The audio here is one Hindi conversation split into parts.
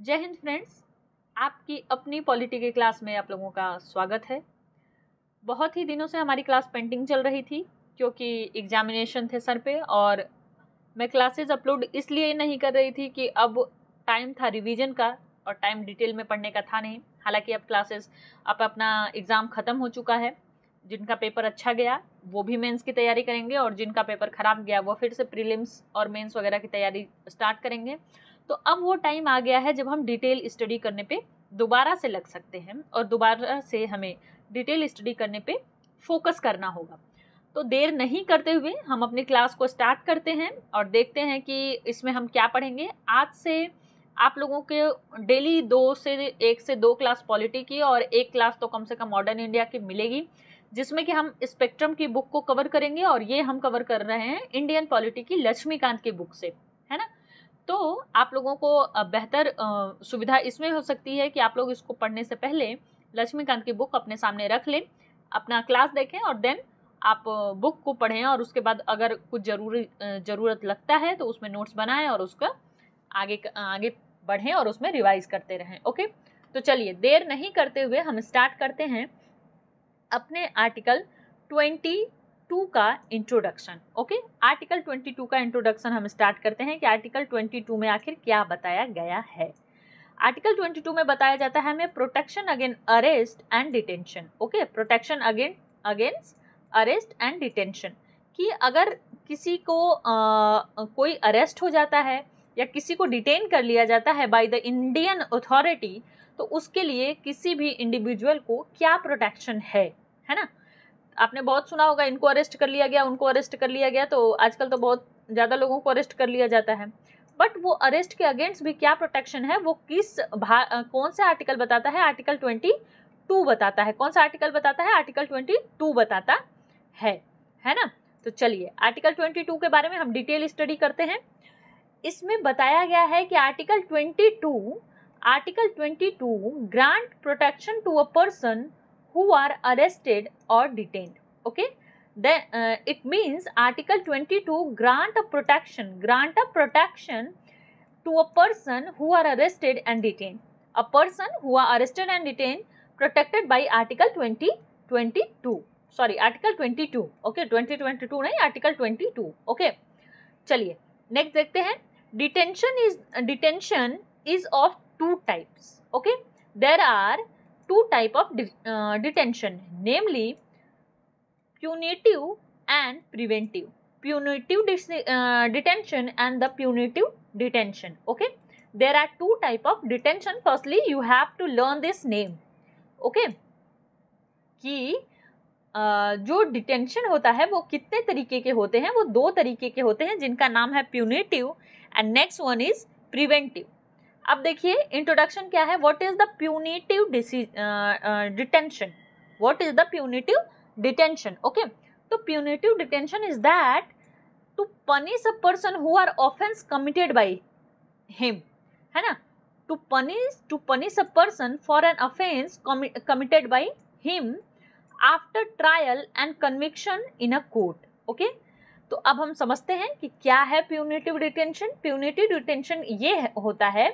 जय हिंद फ्रेंड्स, आपकी अपनी पॉलिटी के क्लास में आप लोगों का स्वागत है। बहुत ही दिनों से हमारी क्लास पेंडिंग चल रही थी क्योंकि एग्जामिनेशन थे सर पे, और मैं क्लासेस अपलोड इसलिए नहीं कर रही थी कि अब टाइम था रिवीजन का और टाइम डिटेल में पढ़ने का था नहीं। हालांकि अब क्लासेस अपना एग्ज़ाम ख़त्म हो चुका है। जिनका पेपर अच्छा गया वो भी मेंस की तैयारी करेंगे, और जिनका पेपर ख़राब गया वो फिर से प्रीलिम्स और मेंस वगैरह की तैयारी स्टार्ट करेंगे। तो अब वो टाइम आ गया है जब हम डिटेल स्टडी करने पे दोबारा से लग सकते हैं, और दोबारा से हमें डिटेल स्टडी करने पे फोकस करना होगा। तो देर नहीं करते हुए हम अपनी क्लास को स्टार्ट करते हैं और देखते हैं कि इसमें हम क्या पढ़ेंगे। आज से आप लोगों के डेली 1 से 2 क्लास पॉलिटी की और 1 क्लास तो कम से कम मॉडर्न इंडिया की मिलेगी, जिसमें कि हम स्पेक्ट्रम की बुक को कवर करेंगे। और ये हम कवर कर रहे हैं इंडियन पॉलिटी की लक्ष्मीकांत की बुक से, है ना। तो आप लोगों को बेहतर सुविधा इसमें हो सकती है कि आप लोग इसको पढ़ने से पहले लक्ष्मीकांत की बुक अपने सामने रख लें, अपना क्लास देखें और देन आप बुक को पढ़ें, और उसके बाद अगर कुछ ज़रूरत लगता है तो उसमें नोट्स बनाएं और उसका आगे बढ़ें और उसमें रिवाइज करते रहें। ओके, तो चलिए देर नहीं करते हुए हम स्टार्ट करते हैं अपने आर्टिकल 22 का इंट्रोडक्शन। ओके, आर्टिकल 22 का इंट्रोडक्शन हम स्टार्ट करते हैं कि आर्टिकल 22 में आखिर क्या बताया गया है। आर्टिकल 22 में बताया जाता है हमें protection against arrest and detention. Okay, protection against arrest and detention, कि अगर किसी को कोई अरेस्ट हो जाता है या किसी को डिटेन कर लिया जाता है बाय द इंडियन अथॉरिटी, तो उसके लिए किसी भी इंडिविजुअल को क्या प्रोटेक्शन है ना। आपने बहुत सुना होगा, इनको अरेस्ट कर लिया गया, उनको अरेस्ट कर लिया गया। तो आजकल तो बहुत ज़्यादा लोगों को अरेस्ट कर लिया जाता है, बट वो अरेस्ट के अगेंस्ट भी क्या प्रोटेक्शन है वो कौन सा आर्टिकल बताता है? आर्टिकल 22 बताता है। कौन सा आर्टिकल बताता है? आर्टिकल 22 बताता है ना। तो चलिए आर्टिकल 22 के बारे में हम डिटेल स्टडी करते हैं। इसमें बताया गया है कि article 22 grant protection to a person who are arrested or detained. Okay, then it means article 22 grant a protection to a person who are arrested and detained. A person who are arrested and detained protected by article 22. article 22. Okay, 2022 नहीं, article 22. Okay, चलिए नेक्स्ट देखते हैं। Detention is of 2 types. Okay, there are 2 type of detention, namely punitive and preventive. Punitive detention and the punitive detention. Okay, there are 2 type of detention. Firstly, you have to learn this name. Okay, कि जो डिटेंशन होता है वो कितने तरीके के होते हैं? वो 2 तरीके के होते हैं, जिनका नाम है punitive and next one is preventive. अब देखिए इंट्रोडक्शन क्या है। What is the punitive detention? What is the punitive detention? Okay, तो punitive detention is that to punish a person who are offence committed by him, है ना। To punish a person for an offence committed by him after trial and conviction in a court. Okay, तो अब हम समझते हैं कि क्या है प्यूनिटिव डिटेंशन। प्यूनिटिव डिटेंशन ये होता है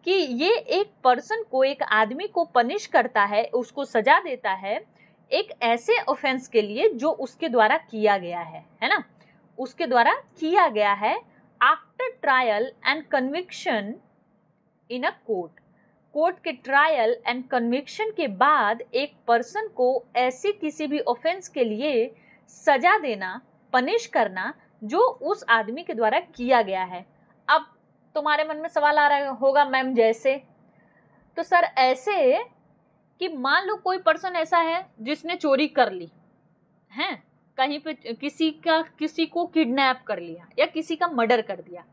कि ये एक पर्सन को, एक आदमी को पनिश करता है, उसको सजा देता है एक ऐसे ऑफेंस के लिए जो उसके द्वारा किया गया है ना, उसके द्वारा किया गया है after trial and conviction in a court के ट्रायल एंड कन्विक्शन के बाद एक पर्सन को ऐसी किसी भी ऑफेंस के लिए सजा देना, पनिश करना, जो उस आदमी के द्वारा किया गया है। अब तुम्हारे मन में सवाल आ रहा होगा, मैम जैसे? तो सर ऐसे कि मान लो कोई पर्सन ऐसा है जिसने चोरी कर ली है, कहीं पे किसी को किडनैप कर लिया या किसी का मर्डर कर दिया,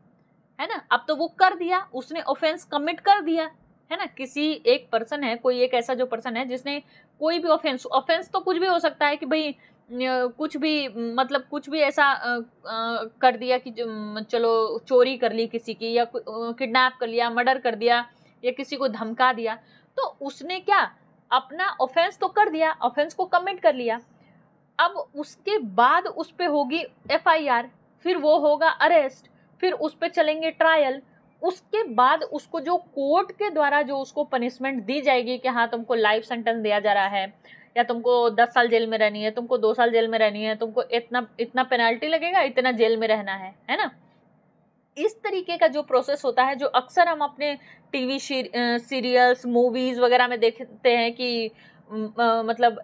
है ना। अब तो वो कर दिया, उसने ऑफेंस कमिट कर दिया, है ना। किसी एक पर्सन है, कोई एक ऐसा जो पर्सन है जिसने कोई भी ऑफेंस तो कुछ भी हो सकता है कि भाई कुछ भी, मतलब कुछ भी ऐसा कर दिया कि चलो चोरी कर ली किसी की, या किडनैप कर लिया, मर्डर कर दिया, या किसी को धमका दिया। तो उसने क्या, अपना ऑफेंस तो कर दिया, ऑफेंस को कमिट कर लिया। अब उसके बाद उस पे होगी FIR, फिर वो होगा अरेस्ट, फिर उस पे चलेंगे ट्रायल, उसके बाद उसको जो कोर्ट के द्वारा जो उसको पनिशमेंट दी जाएगी कि हाँ तुमको लाइफ सेंटेंस दिया जा रहा है, या तुमको 10 साल जेल में रहनी है, तुमको 2 साल जेल में रहनी है, तुमको इतना पेनल्टी लगेगा, इतना जेल में रहना है ना। इस तरीके का जो प्रोसेस होता है, जो अक्सर हम अपने टीवी सीरियल्स मूवीज वगैरह में देखते हैं कि मतलब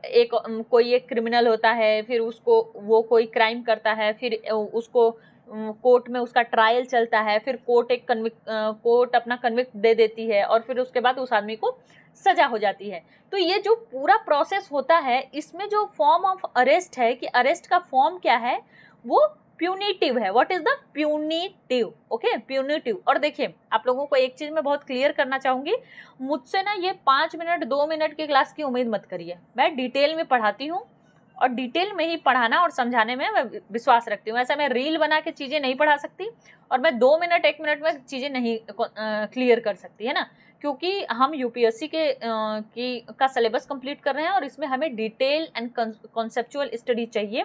कोई एक क्रिमिनल होता है, फिर उसको वो कोई क्राइम करता है, फिर उसको कोर्ट में उसका ट्रायल चलता है, फिर कोर्ट अपना कन्विक्ट दे देती है और फिर उसके बाद उस आदमी को सजा हो जाती है। तो ये जो पूरा प्रोसेस होता है, इसमें जो फॉर्म ऑफ अरेस्ट है, कि अरेस्ट का फॉर्म क्या है, वो प्यूनिटिव है। What is the punitive? Okay, punitive. और देखिए, आप लोगों को एक चीज मैं बहुत क्लियर करना चाहूंगी, मुझसे ना ये 5 मिनट 2 मिनट की क्लास की उम्मीद मत करिए। मैं डिटेल में पढ़ाती हूँ और डिटेल में ही पढ़ाना और समझाने में मैं विश्वास रखती हूँ। ऐसा मैं रील बना के चीजें नहीं पढ़ा सकती और मैं 2 मिनट 1 मिनट में चीजें नहीं क्लियर कर सकती, है ना, क्योंकि हम यूपीएससी का सिलेबस कंप्लीट कर रहे हैं और इसमें हमें डिटेल एंड कॉन्सेप्चुअल स्टडी चाहिए।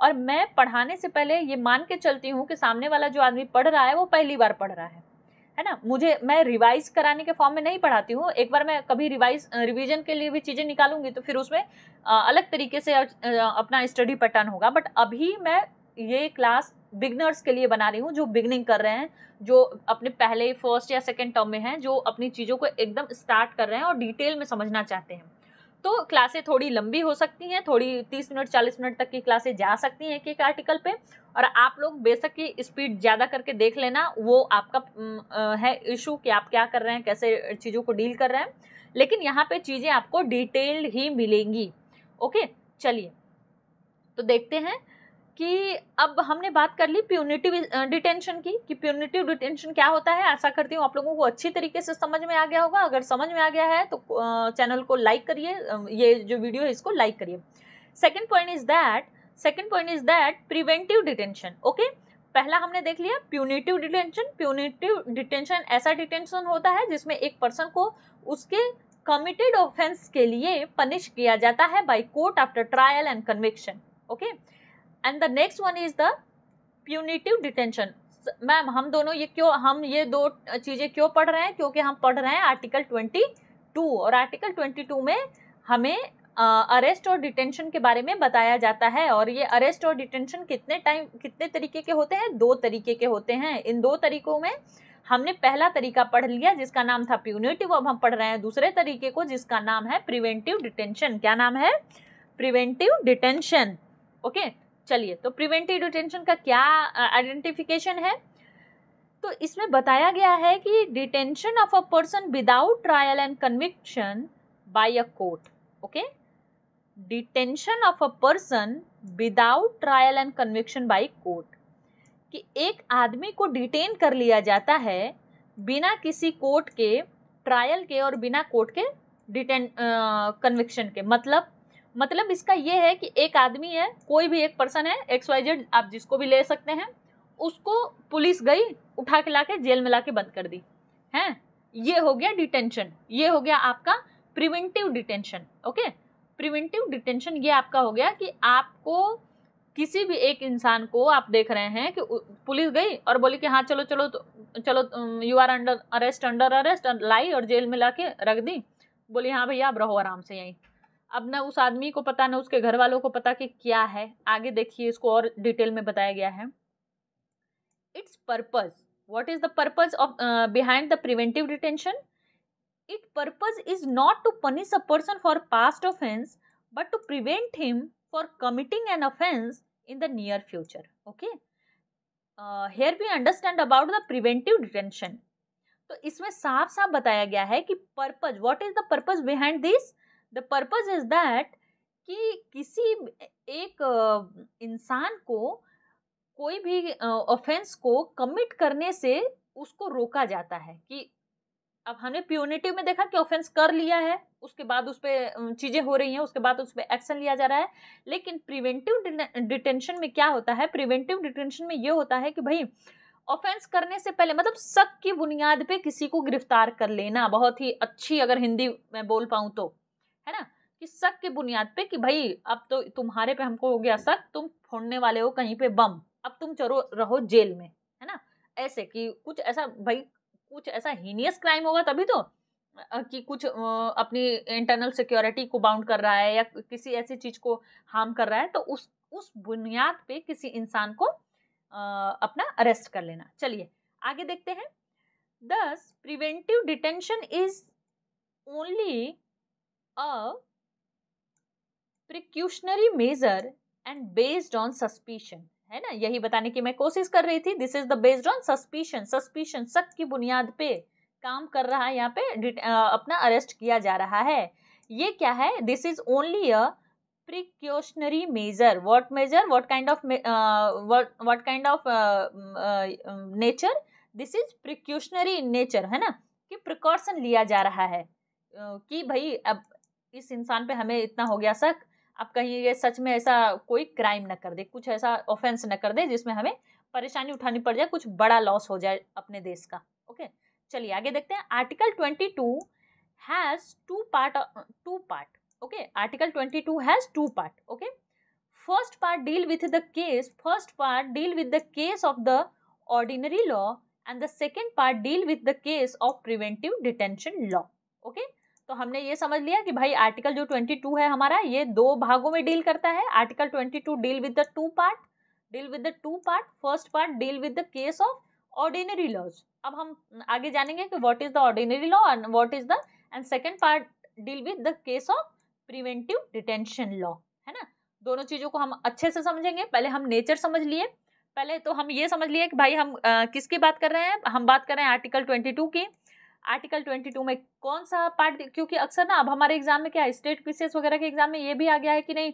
और मैं पढ़ाने से पहले ये मान के चलती हूँ कि सामने वाला जो आदमी पढ़ रहा है वो पहली बार पढ़ रहा है ना। मैं रिवाइज कराने के फॉर्म में नहीं पढ़ाती हूँ। एक बार मैं कभी रिवीजन के लिए भी चीज़ें निकालूंगी तो फिर उसमें अलग तरीके से अपना स्टडी पैटर्न होगा। बट अभी मैं ये क्लास बिगनर्स के लिए बना रही हूँ, जो बिगनिंग कर रहे हैं, जो अपने पहले फर्स्ट या सेकेंड टर्म में हैं, जो अपनी चीज़ों को एकदम स्टार्ट कर रहे हैं और डिटेल में समझना चाहते हैं। तो क्लासें थोड़ी लंबी हो सकती हैं, थोड़ी 30 मिनट 40 मिनट तक की क्लासें जा सकती हैं एक आर्टिकल पे, और आप लोग बेशक की स्पीड ज़्यादा करके देख लेना, वो आपका है इशू कि आप क्या कर रहे हैं, कैसे चीज़ों को डील कर रहे हैं, लेकिन यहाँ पे चीज़ें आपको डिटेल्ड ही मिलेंगी। ओके, चलिए तो देखते हैं कि अब हमने बात कर ली प्यूनिटिव डिटेंशन की, कि प्यूनिटिव डिटेंशन क्या होता है। आशा करती हूँ आप लोगों को अच्छी तरीके से समझ में आ गया होगा। अगर समझ में आ गया है तो चैनल को लाइक करिए, ये जो वीडियो है इसको लाइक करिए। Second point is that preventive detention. Okay, पहला हमने देख लिया प्यूनिटिव डिटेंशन। प्यूनिटिव डिटेंशन ऐसा डिटेंशन होता है जिसमें एक पर्सन को उसके कमिटेड ऑफेंस के लिए पनिश किया जाता है by court after trial and conviction. Okay, and the next one is the punitive detention. Ma'am हम ये दो चीजें क्यों पढ़ रहे हैं? क्योंकि हम पढ़ रहे हैं आर्टिकल 22 और आर्टिकल 22 में हमें अरेस्ट और डिटेंशन के बारे में बताया जाता है। और ये अरेस्ट और डिटेंशन कितने तरीके के होते हैं? 2 तरीके के होते हैं। इन 2 तरीकों में हमने पहला तरीका पढ़ लिया जिसका नाम था प्यूनिटिव। अब हम पढ़ रहे हैं दूसरे तरीके को जिसका नाम है प्रिवेंटिव डिटेंशन। क्या नाम है? Preventive detention. ओके, चलिए तो प्रिवेंटिव डिटेंशन का क्या आइडेंटिफिकेशन है? तो इसमें बताया गया है कि detention of a person without trial and conviction by a court. Okay, detention of a person without trial and conviction by court, कि एक आदमी को डिटेन कर लिया जाता है बिना किसी कोर्ट के ट्रायल के और बिना कोर्ट के कन्विक्शन के। मतलब इसका ये है कि एक आदमी है, कोई भी एक पर्सन है, XYZ, आप जिसको भी ले सकते हैं, उसको पुलिस गई उठा के लाके जेल में लाके बंद कर दी है। ये हो गया डिटेंशन, ये हो गया आपका preventive detention. Okay, preventive detention ये आपका हो गया कि आपको किसी भी एक इंसान को आप देख रहे हैं कि पुलिस गई और बोली कि हाँ चलो यू आर अंडर अरेस्ट लाई और जेल में लाके रख दी। बोली हाँ भैया आप रहो आराम से यहीं। अब ना उस आदमी को पता ना उसके घर वालों को पता कि क्या है। आगे देखिए, इसको और डिटेल में बताया गया है। It's purpose, what is the purpose of behind the preventive detention? It purpose is not to punish a person for past offence but to prevent him for committing an offence in the near future. Okay, here we understand about the preventive detention. तो इसमें साफ साफ बताया गया है कि purpose, what is the purpose behind this? The purpose is that कि किसी एक इंसान को कोई भी ऑफेंस को कमिट करने से उसको रोका जाता है। कि अब हमने प्यूनिटिव में देखा कि ऑफेंस कर लिया है, उसके बाद उस पर चीजें हो रही हैं, उसके बाद उस पर एक्शन लिया जा रहा है। लेकिन प्रिवेंटिव डिटेंशन में क्या होता है? प्रिवेंटिव डिटेंशन में ये होता है कि भाई ऑफेंस करने से पहले, मतलब शक की बुनियाद पे किसी को गिरफ्तार कर लेना, बहुत ही अच्छी अगर हिंदी में बोल पाऊं तो, है ना, कि शक की बुनियाद पे कि भाई अब तो तुम्हारे पे हमको हो गया शक, तुम फोड़ने वाले हो कहीं पे बम, अब तुम चलो रहो जेल में, है ना। ऐसे कि कुछ ऐसा भाई कुछ ऐसा हीनियस क्राइम होगा तभी तो कि कुछ अपनी इंटरनल सिक्योरिटी को बाउंड कर रहा है या किसी ऐसी चीज को हार्म कर रहा है, तो उस बुनियाद पे किसी इंसान को अपना अरेस्ट कर लेना। चलिए आगे देखते हैं। Thus preventive detention is only a precautionary measure and based on suspicion, है ना, यही बताने की मैं कोशिश कर रही थी। This is the based on suspicion, suspicion शक की बुनियाद पे काम कर रहा है, यहाँ पे अपना अरेस्ट किया जा रहा है। ये क्या है? This is only a precautionary measure. What measure? What kind of what kind of nature? This is precautionary in nature, है ना, कि प्रिकॉशन लिया जा रहा है कि भाई अब इस इंसान पे हमें इतना हो गया शक, अब कहीं ये सच में ऐसा कोई क्राइम न कर दे, कुछ ऐसा ऑफेंस न कर दे जिसमें हमें परेशानी उठानी पड़ जाए, कुछ बड़ा लॉस हो जाए अपने देश का। ओके, चलिए आगे देखते हैं। Article 22 has two part. Okay, article 22 has two part. Okay, first part deal with the case of the ordinary law and the second part deal with the case of preventive detention law. Okay, तो हमने ये समझ लिया कि भाई आर्टिकल जो 22 है हमारा, ये दो भागों में डील करता है। Article 22 deal with the two part. First part deal with the case of ordinary laws. अब हम आगे जानेंगे कि what is the ordinary law and what is the and second part deal with the case of preventive detention law, है ना। दोनों चीजों को हम अच्छे से समझेंगे। पहले हम नेचर समझ लिए, पहले तो हम ये समझ लिए कि भाई हम किसकी बात कर रहे हैं। हम बात कर रहे हैं आर्टिकल 22 की। आर्टिकल 22 में कौन सा पार्ट, क्योंकि अक्सर ना अब हमारे एग्जाम में क्या, स्टेट पीसीएस वगैरह के एग्जाम में ये भी आ गया है कि नहीं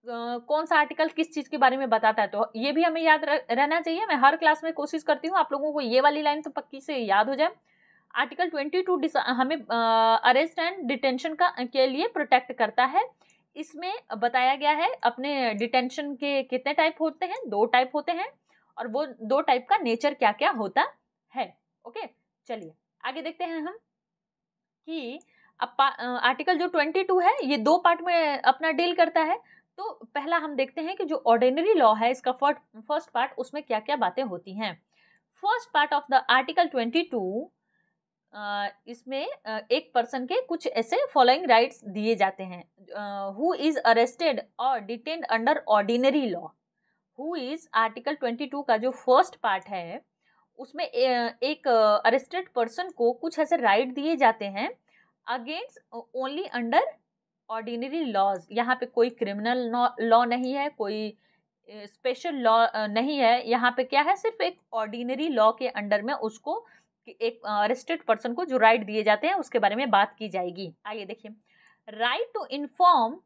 कौन सा आर्टिकल किस चीज के बारे में बताता है, तो ये भी हमें याद रहना चाहिए। मैं हर क्लास में कोशिश करती हूँ आप लोगों को ये वाली लाइन तो पक्की से याद हो जाए। आर्टिकल 22 हमें अरेस्ट एंड डिटेंशन के लिए प्रोटेक्ट करता है। इसमें बताया गया है अपने डिटेंशन के कितने टाइप होते हैं, 2 टाइप होते हैं, और वो 2 टाइप का नेचर क्या क्या होता है। ओके, चलिए आगे देखते हैं हम कि आर्टिकल जो 22 है ये 2 पार्ट में अपना डील करता है। तो पहला हम देखते हैं कि जो ऑर्डिनरी लॉ है इसका फर्स्ट पार्ट, उसमें क्या क्या बातें होती हैं। First part of the article 22, इसमें एक पर्सन के कुछ ऐसे फॉलोइंग राइट्स दिए जाते हैं। हु इज अरेस्टेड और detained under ordinary law. Who is article 22 का जो फर्स्ट पार्ट है उसमें एक अरेस्टेड पर्सन को कुछ ऐसे राइट दिए जाते हैं against only under ordinary laws. यहाँ पे कोई क्रिमिनल लॉ नहीं है, कोई स्पेशल लॉ नहीं है, यहाँ पे क्या है, सिर्फ एक ऑर्डिनरी लॉ के अंडर में उसको एक अरेस्टेड पर्सन को जो राइट दिए जाते हैं उसके बारे में बात की जाएगी। आइए देखिए, right to inform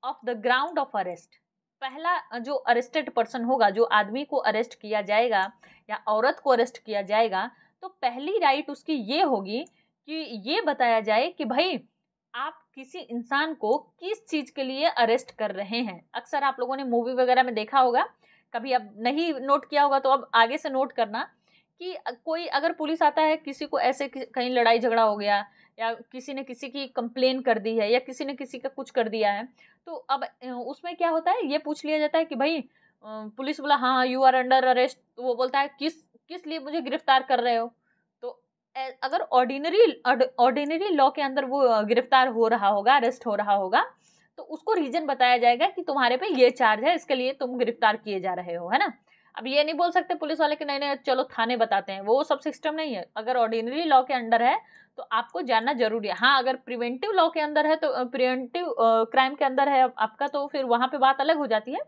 of the ground of arrest. पहला जो अरेस्टेड पर्सन होगा, जो आदमी को अरेस्ट किया जाएगा या औरत को अरेस्ट किया जाएगा, तो पहली राइट उसकी ये होगी कि ये बताया जाए कि भाई आप किसी इंसान को किस चीज के लिए अरेस्ट कर रहे हैं। अक्सर आप लोगों ने मूवी वगैरह में देखा होगा, कभी अब नहीं नोट किया होगा तो अब आगे से नोट करना कि कोई अगर पुलिस आता है, किसी को ऐसे कहीं लड़ाई झगड़ा हो गया या किसी ने किसी की कंप्लेन कर दी है या किसी ने किसी का कुछ कर दिया है, तो अब उसमें क्या होता है, ये पूछ लिया जाता है कि भाई पुलिस बोला हाँ यू आर अंडर अरेस्ट, तो वो बोलता है किस लिए मुझे गिरफ्तार कर रहे हो। तो अगर ऑर्डिनरी लॉ के अंदर वो गिरफ्तार हो रहा होगा, अरेस्ट हो रहा होगा, तो उसको रीजन बताया जाएगा कि तुम्हारे पे ये चार्ज है, इसके लिए तुम गिरफ्तार किए जा रहे हो, है ना। अब ये नहीं बोल सकते पुलिस वाले कि नहीं नहीं चलो थाने बताते हैं, वो सब सिस्टम नहीं है। अगर ऑर्डिनरी लॉ के अंडर है तो आपको जानना जरूरी है। हाँ, अगर प्रिवेंटिव लॉ के अंदर है तो प्रिवेंटिव क्राइम के अंदर है आपका, तो फिर वहां पे बात अलग हो जाती है,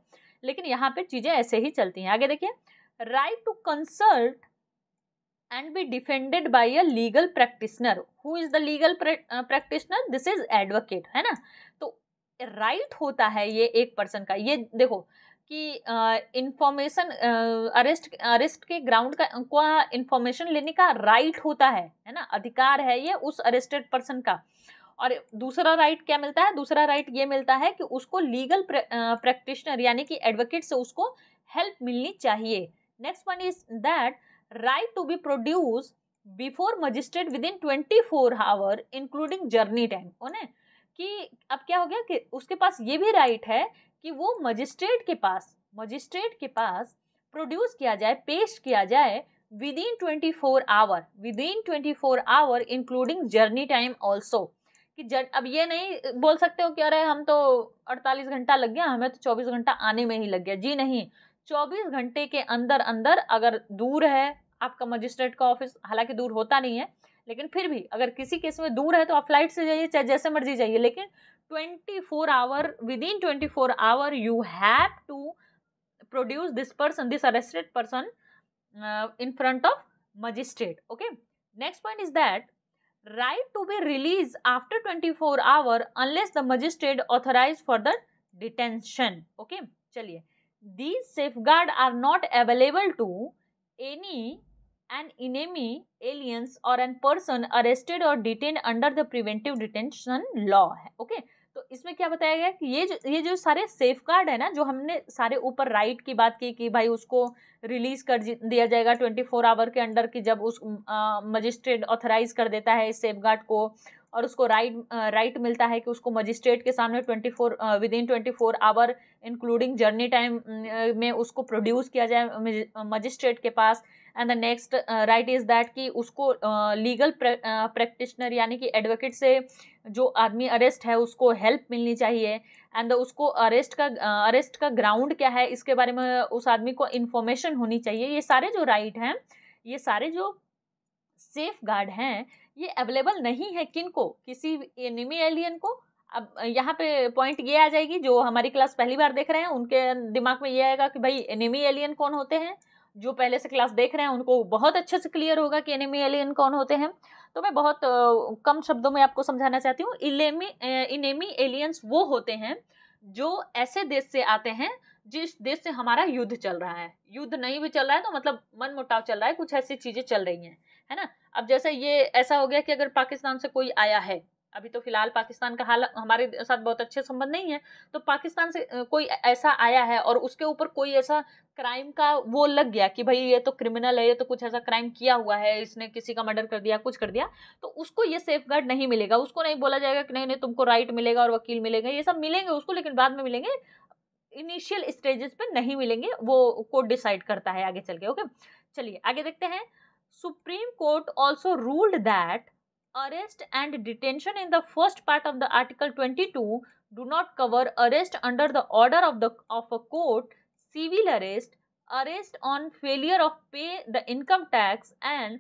लेकिन यहाँ पे चीजें ऐसे ही चलती हैं। आगे देखिए, right to consult and be defended by a legal practitioner. Who is the legal practitioner? This is advocate, है ना। तो राइट होता है ये एक पर्सन का, ये देखो कि इंफॉर्मेशन अरेस्ट के ग्राउंड का इंफॉर्मेशन लेने का राइट होता है ना, अधिकार है ये उस अरेस्टेड पर्सन का। और दूसरा राइट क्या मिलता है, दूसरा राइट ये मिलता है कि उसको लीगल प्रैक्टिशनर यानी कि एडवोकेट से उसको हेल्प मिलनी चाहिए। Next one is that right to be produced before magistrate within 24 hour including journey time। उन्हें कि अब क्या हो गया कि उसके पास ये भी राइट है कि वो मजिस्ट्रेट के पास प्रोड्यूस किया जाए, पेश किया जाए within 24 hour including journey time also, कि अब ये नहीं बोल सकते हो कि अरे हम तो 48 घंटा लग गया, हमें तो 24 घंटा आने में ही लग गया। जी नहीं, 24 घंटे के अंदर अंदर, अगर दूर है आपका मजिस्ट्रेट का ऑफिस, हालांकि दूर होता नहीं है लेकिन फिर भी अगर किसी केस में दूर है तो आप फ्लाइट से जाइए, चाहे जैसे मर्जी जाइए, लेकिन 24 hour, within 24 hour you have to produce this person, this arrested person in front of magistrate. Okay, next point is that right to be released after 24 hour unless the magistrate authorize for the detention. Okay, चलिए, these safeguard are not available to any an enemy aliens or an person arrested or detained under the preventive detention law है। okay, तो इसमें क्या बताया गया कि ये जो सारे सेफ गार्ड है ना, जो हमने सारे ऊपर राइट की बात की कि भाई उसको रिलीज कर दिया जाएगा 24 आवर के अंडर, की जब उस मजिस्ट्रेट ऑथराइज कर देता है इस सेफ गार्ड को, और उसको राइट मिलता है कि उसको मजिस्ट्रेट के सामने within 24 hour including journey time में उसको प्रोड्यूस किया जाए मजिस्ट्रेट के पास। And the next right is that कि उसको लीगल प्रैक्टिशनर यानी कि एडवोकेट से जो आदमी अरेस्ट है उसको हेल्प मिलनी चाहिए। एंड उसको अरेस्ट का ग्राउंड क्या है इसके बारे में उस आदमी को इन्फॉर्मेशन होनी चाहिए। ये सारे जो राइट हैं, ये सारे जो सेफ गार्ड हैं, ये अवेलेबल नहीं है किनको, किसी एनिमी एलियन को। अब यहाँ पे पॉइंट ये आ जाएगी, जो हमारी क्लास पहली बार देख रहे हैं उनके दिमाग में ये आएगा कि भाई एनिमी एलियन कौन होते हैं। जो पहले से क्लास देख रहे हैं उनको बहुत अच्छे से क्लियर होगा कि एनिमी एलियन कौन होते हैं। तो मैं बहुत कम शब्दों में आपको समझाना चाहती हूँ। एनिमी एलियंस वो होते हैं जो ऐसे देश से आते हैं जिस देश से हमारा युद्ध चल रहा है। युद्ध नहीं भी चल रहा है तो मतलब मन मुटाव चल रहा है, कुछ ऐसी चीजें चल रही हैं, है ना। अब जैसे ये ऐसा हो गया कि अगर पाकिस्तान से कोई आया है, अभी तो फिलहाल पाकिस्तान का हाल हमारे साथ बहुत अच्छे संबंध नहीं है, तो पाकिस्तान से कोई ऐसा आया है और उसके ऊपर कोई ऐसा क्राइम का वो लग गया कि भाई ये तो क्रिमिनल है, ये तो कुछ ऐसा क्राइम किया हुआ है, इसने किसी का मर्डर कर दिया, कुछ कर दिया, तो उसको ये सेफ गार्ड नहीं मिलेगा। उसको नहीं बोला जाएगा कि नहीं नहीं तुमको राइट मिलेगा और वकील मिलेगा, ये सब मिलेंगे उसको, लेकिन बाद में मिलेंगे, इनिशियल स्टेजेस पे नहीं मिलेंगे, वो कोर्ट डिसाइड करता है आगे चल के। ओके, चलिए आगे देखते हैं। Supreme court also ruled that arrest and detention in the first part of the article 22 do not cover arrest under the order of a court, civil arrest, arrest on failure of pay the income tax and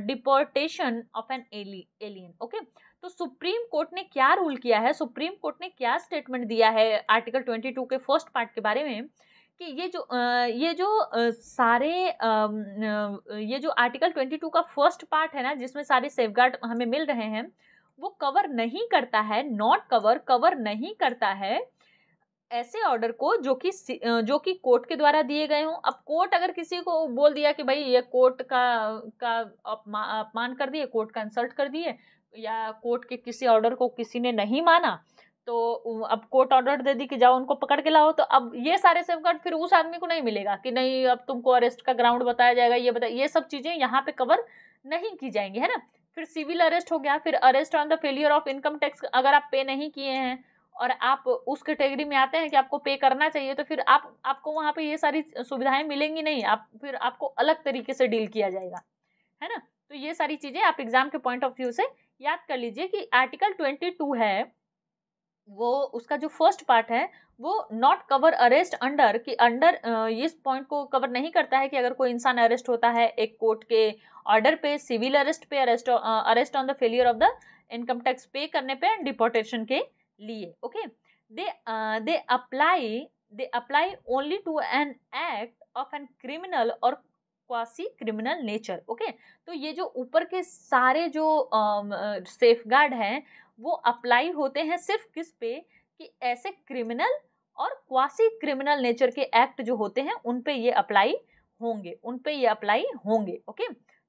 deportation of an alien. Okay, तो सुप्रीम कोर्ट ने क्या रूल किया है, सुप्रीम कोर्ट ने क्या स्टेटमेंट दिया है आर्टिकल 22 के फर्स्ट पार्ट के बारे में, कि ये जो आर्टिकल 22 का फर्स्ट पार्ट है ना, जिसमें सारे सेफगार्ड हमें मिल रहे हैं, वो कवर नहीं करता है, नॉट कवर नहीं करता है ऐसे ऑर्डर को जो कि कोर्ट के द्वारा दिए गए हों। अब कोर्ट अगर किसी को बोल दिया कि भाई ये कोर्ट का अपमान कर दिए, कोर्ट का इंसल्ट कर दिए, या कोर्ट के किसी ऑर्डर को किसी ने नहीं माना, तो अब कोर्ट ऑर्डर दे दी कि जाओ उनको पकड़ के लाओ, तो अब ये सारे सेफगार्ड फिर उस आदमी को नहीं मिलेगा कि नहीं अब तुमको अरेस्ट का ग्राउंड बताया जाएगा, ये सब चीजें यहाँ पे कवर नहीं की जाएंगी, है ना। फिर सिविल अरेस्ट हो गया, फिर arrest on the failure of income tax, अगर आप पे नहीं किए हैं और आप उस कैटेगरी में आते हैं कि आपको पे करना चाहिए, तो फिर आपको वहां पे ये सारी सुविधाएं मिलेंगी नहीं, फिर आपको अलग तरीके से डील किया जाएगा, है ना। तो ये सारी चीजें आप एग्जाम के पॉइंट ऑफ व्यू से याद कर लीजिए कि आर्टिकल 22 है वो, उसका जो फर्स्ट पार्ट है वो नॉट कवर अरेस्ट अंडर, कि अंडर इस पॉइंट को कवर नहीं करता है कि अगर कोई इंसान अरेस्ट होता है एक कोर्ट के ऑर्डर पे, सिविल अरेस्ट पे, arrest on the failure of the income tax pay करने पे, डिपोर्टेशन के लिए। Okay, they apply only to an act of an criminal और क्वासी क्रिमिनल नेचर। ओके, तो ये जो ऊपर के सारे जो सेफगार्ड हैं वो अप्लाई होते हैं सिर्फ किस पे, कि ऐसे क्रिमिनल और क्वासी क्रिमिनल नेचर के एक्ट जो होते हैं उन पे ये अप्लाई होंगे, ओके,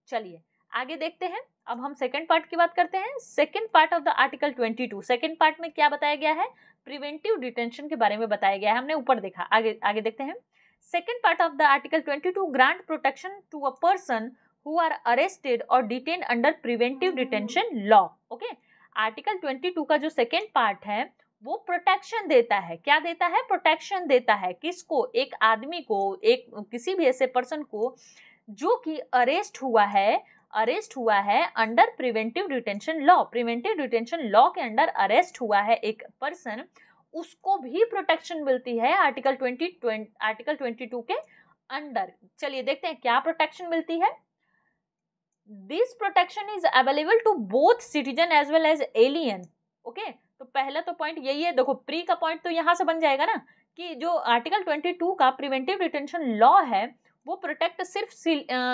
चलिए आगे देखते हैं। अब हम सेकंड पार्ट की बात करते हैं। Second part of the article 22, second part में क्या बताया गया है, प्रिवेंटिव डिटेंशन के बारे में बताया गया है, हमने ऊपर देखा, आगे देखते हैं। Second part of the article 22 grant protection to a person who are arrested और detained under preventive detention law. Okay, article 22 का जो सेकेंड पार्ट है वो प्रोटेक्शन देता है, क्या देता है, प्रोटेक्शन देता है, किसको, एक आदमी को, एक किसी भी ऐसे पर्सन को जो कि अरेस्ट हुआ है under preventive detention law. Preventive detention law के अंडर अरेस्ट हुआ है एक पर्सन, उसको भी प्रोटेक्शन मिलती है आर्टिकल 22 के अंडर। चलिए देखते हैं क्या प्रोटेक्शन मिलती है। This protection is available to both citizen as well as alien. Okay, तो पहला तो पॉइंट यही है। देखो प्री का पॉइंट तो यहां से बन जाएगा ना कि जो आर्टिकल 22 का प्रिवेंटिव डिटेंशन लॉ है वो प्रोटेक्ट सिर्फ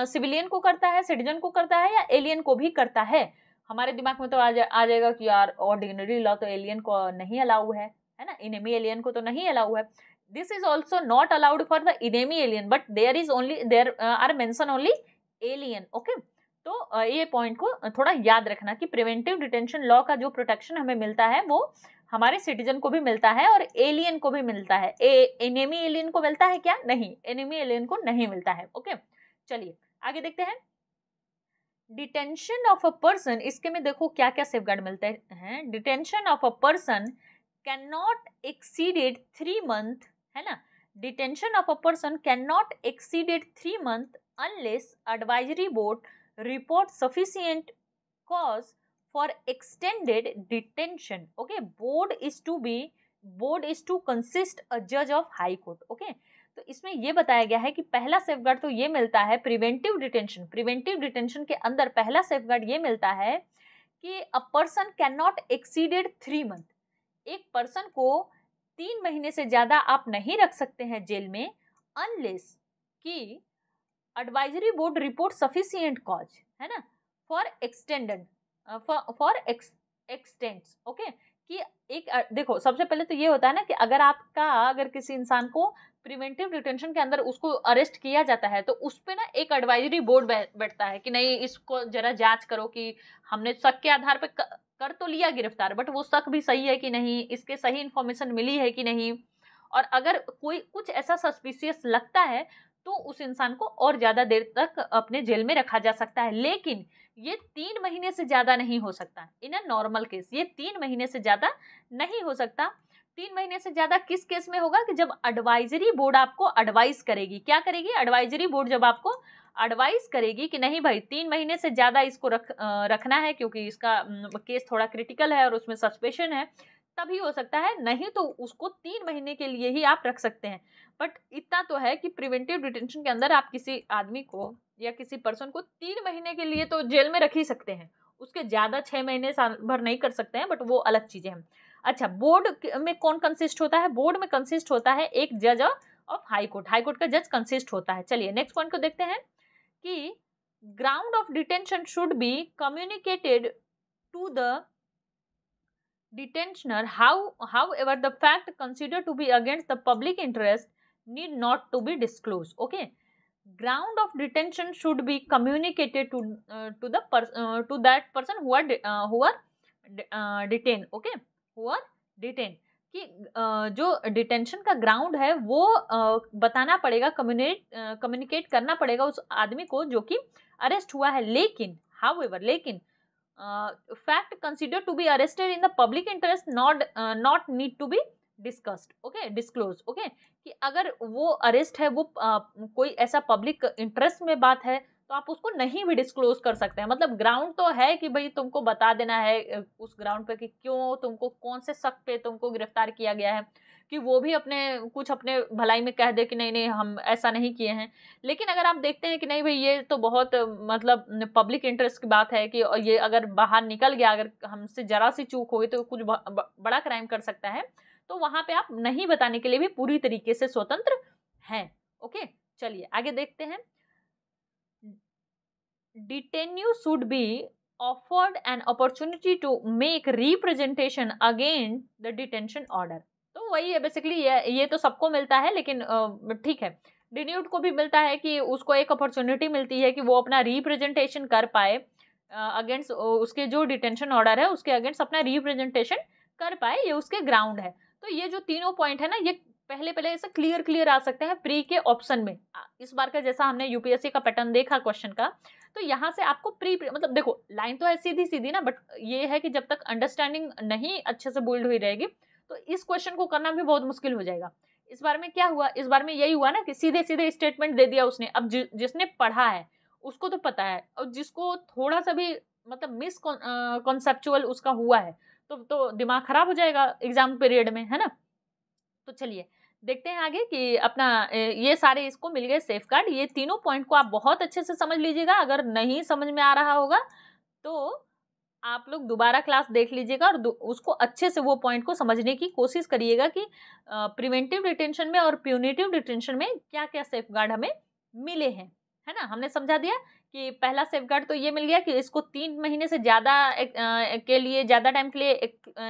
सिविलियन को करता है, सिटीजन को करता है, या एलियन को भी करता है। हमारे दिमाग में तो आ जाएगा कि यार ऑर्डिनरी लॉ तो एलियन को नहीं अलाउ है ना, इनेमी एलियन को तो नहीं अलाउ है। This is also not allowed for the enemy alien, but there are mention only alien. Okay, तो ये पॉइंट को थोड़ा याद रखना कि प्रिवेंटिव डिटेंशन लॉ का जो प्रोटेक्शन हमें मिलता है वो हमारे सिटीजन को भी मिलता है और एलियन को भी मिलता है। एनिमी एलियन को मिलता है क्या? नहीं, एनिमी एलियन को नहीं मिलता है। ओके, चलिए आगे देखते हैं। डिटेंशन ऑफ अ पर्सन, इसके में देखो क्या क्या सेफगार्ड मिलते हैं। Detention of a person can not exceeded 3 month, है ना। Detention of a person can not exceeded 3 month unless advisory board report sufficient cause for extended detention. Okay, board is to consist a judge of high court. Okay, तो इसमें ये बताया गया है कि पहला सेफगार्ड तो ये मिलता है प्रिवेंटिव डिटेंशन के अंदर पहला सेफगार्ड ये मिलता है कि a person can not exceeded 3 month. एक पर्सन को 3 महीने से ज्यादा आप नहीं रख सकते हैं जेल में अनलेस कि advisory board report sufficient cause, है ना, for extended for x tends. Okay, कि एक देखो सबसे पहले तो ये होता है ना कि अगर किसी इंसान को प्रिवेंटिव डिटेंशन के अंदर उसको अरेस्ट किया जाता है तो उस पे ना एक एडवाइजरी बोर्ड बैठता है कि नहीं इसको जरा जांच करो कि हमने शक के आधार पे कर तो लिया गिरफ्तार, बट वो शक भी सही है कि नहीं, इसके सही इंफॉर्मेशन मिली है कि नहीं, और अगर कोई कुछ ऐसा सस्पिशियस लगता है तो उस इंसान को और ज्यादा देर तक अपने जेल में रखा जा सकता है। लेकिन ये 3 महीने से ज्यादा नहीं हो सकता इन अ नॉर्मल केस। ये 3 महीने से ज्यादा नहीं हो सकता। 3 महीने से ज्यादा किस केस में होगा कि जब एडवाइजरी बोर्ड आपको एडवाइस करेगी। क्या करेगी? एडवाइजरी बोर्ड जब आपको एडवाइस करेगी कि नहीं भाई 3 महीने से ज्यादा इसको रखना है क्योंकि इसका केस थोड़ा क्रिटिकल है और उसमें सस्पेशन है, तभी हो सकता है, नहीं तो उसको 3 महीने के लिए ही आप रख सकते हैं। बट इतना तो है कि प्रिवेंटिव डिटेंशन के अंदर आप किसी आदमी को या किसी पर्सन को 3 महीने के लिए तो जेल में रख ही सकते हैं, उसके ज्यादा 6 महीने साल भर नहीं कर सकते हैं, बट वो अलग चीजें हैं। अच्छा, बोर्ड में कौन कंसिस्ट होता है? बोर्ड में कंसिस्ट होता है एक जज ऑफ हाई कोर्ट का जज कंसिस्ट होता है। चलिए नेक्स्ट पॉइंट को देखते हैं कि ground of detention should be communicated to the detentioner. However, the fact considered to be against the public interest need not to be disclosed. Okay, ground of detention should be communicated to that person who are detained. Okay, who are detained कि जो डिटेंशन का ग्राउंड है वो बताना पड़ेगा, कम्युनिकेट करना पड़ेगा उस आदमी को जो कि अरेस्ट हुआ है। लेकिन लेकिन fact considered to be arrested in the public interest not need to be discussed. Okay, disclosed. Okay, कि अगर वो अरेस्ट है वो कोई ऐसा पब्लिक इंटरेस्ट में बात है तो आप उसको नहीं भी डिस्क्लोज कर सकते हैं। मतलब ग्राउंड तो है कि भाई तुमको बता देना है उस ग्राउंड पे कि क्यों तुमको कौन से शक पे तुमको गिरफ्तार किया गया है, कि वो भी अपने भलाई में कह दे कि नहीं नहीं हम ऐसा नहीं किए हैं। लेकिन अगर आप देखते हैं कि नहीं भाई ये तो बहुत मतलब पब्लिक इंटरेस्ट की बात है कि ये अगर बाहर निकल गया, अगर हमसे जरा सी चूक हो गई तो कुछ बड़ा क्राइम कर सकता है, तो वहां पे आप नहीं बताने के लिए भी पूरी तरीके से स्वतंत्र हैं। ओके, चलिए आगे देखते हैं। Detainee should be offered an opportunity to make representation against the detention order. तो वही है बेसिकली, ये तो सबको मिलता है, लेकिन ठीक है, डिटेन्यूड को भी मिलता है कि उसको एक अपॉर्चुनिटी मिलती है कि वो अपना रिप्रेजेंटेशन कर पाए अगेंस्ट उसके जो डिटेंशन ऑर्डर है उसके अगेंस्ट अपना रिप्रेजेंटेशन कर पाए, ये उसके ग्राउंड है। तो ये जो तीनों पॉइंट है ना ये पहले ऐसे क्लियर आ सकते हैं प्री के ऑप्शन में। इस बार का जैसा हमने यूपीएससी का पैटर्न देखा क्वेश्चन का, तो यहाँ से आपको प्री मतलब देखो लाइन तो है सीधी ना, बट ये है कि जब तक अंडरस्टैंडिंग नहीं अच्छे से बिल्ड हुई रहेगी तो इस क्वेश्चन को करना भी बहुत मुश्किल हो जाएगा। इस बार में क्या हुआ, इस बार में यही हुआ ना कि सीधे सीधे स्टेटमेंट दे दिया उसने। अब जिसने पढ़ा है उसको तो पता है, और जिसको थोड़ा सा भी मतलब मिस कॉन्सेप्चुअल उसका हुआ है तो दिमाग खराब हो जाएगा एग्जाम पीरियड में, है ना। तो चलिए देखते हैं आगे कि अपना ये सारे इसको मिल गए सेफ गार्ड। ये तीनों पॉइंट को आप बहुत अच्छे से समझ लीजिएगा। अगर नहीं समझ में आ रहा होगा तो आप लोग दोबारा क्लास देख लीजिएगा और उसको अच्छे से वो पॉइंट को समझने की कोशिश करिएगा कि प्रिवेंटिव डिटेंशन में और प्यूनिटिव डिटेंशन में क्या क्या सेफ गार्ड हमें मिले हैं, है ना। हमने समझा दिया कि पहला सेफ गार्ड तो ये मिल गया कि इसको 3 महीने से ज़्यादा के लिए, ज़्यादा टाइम के लिए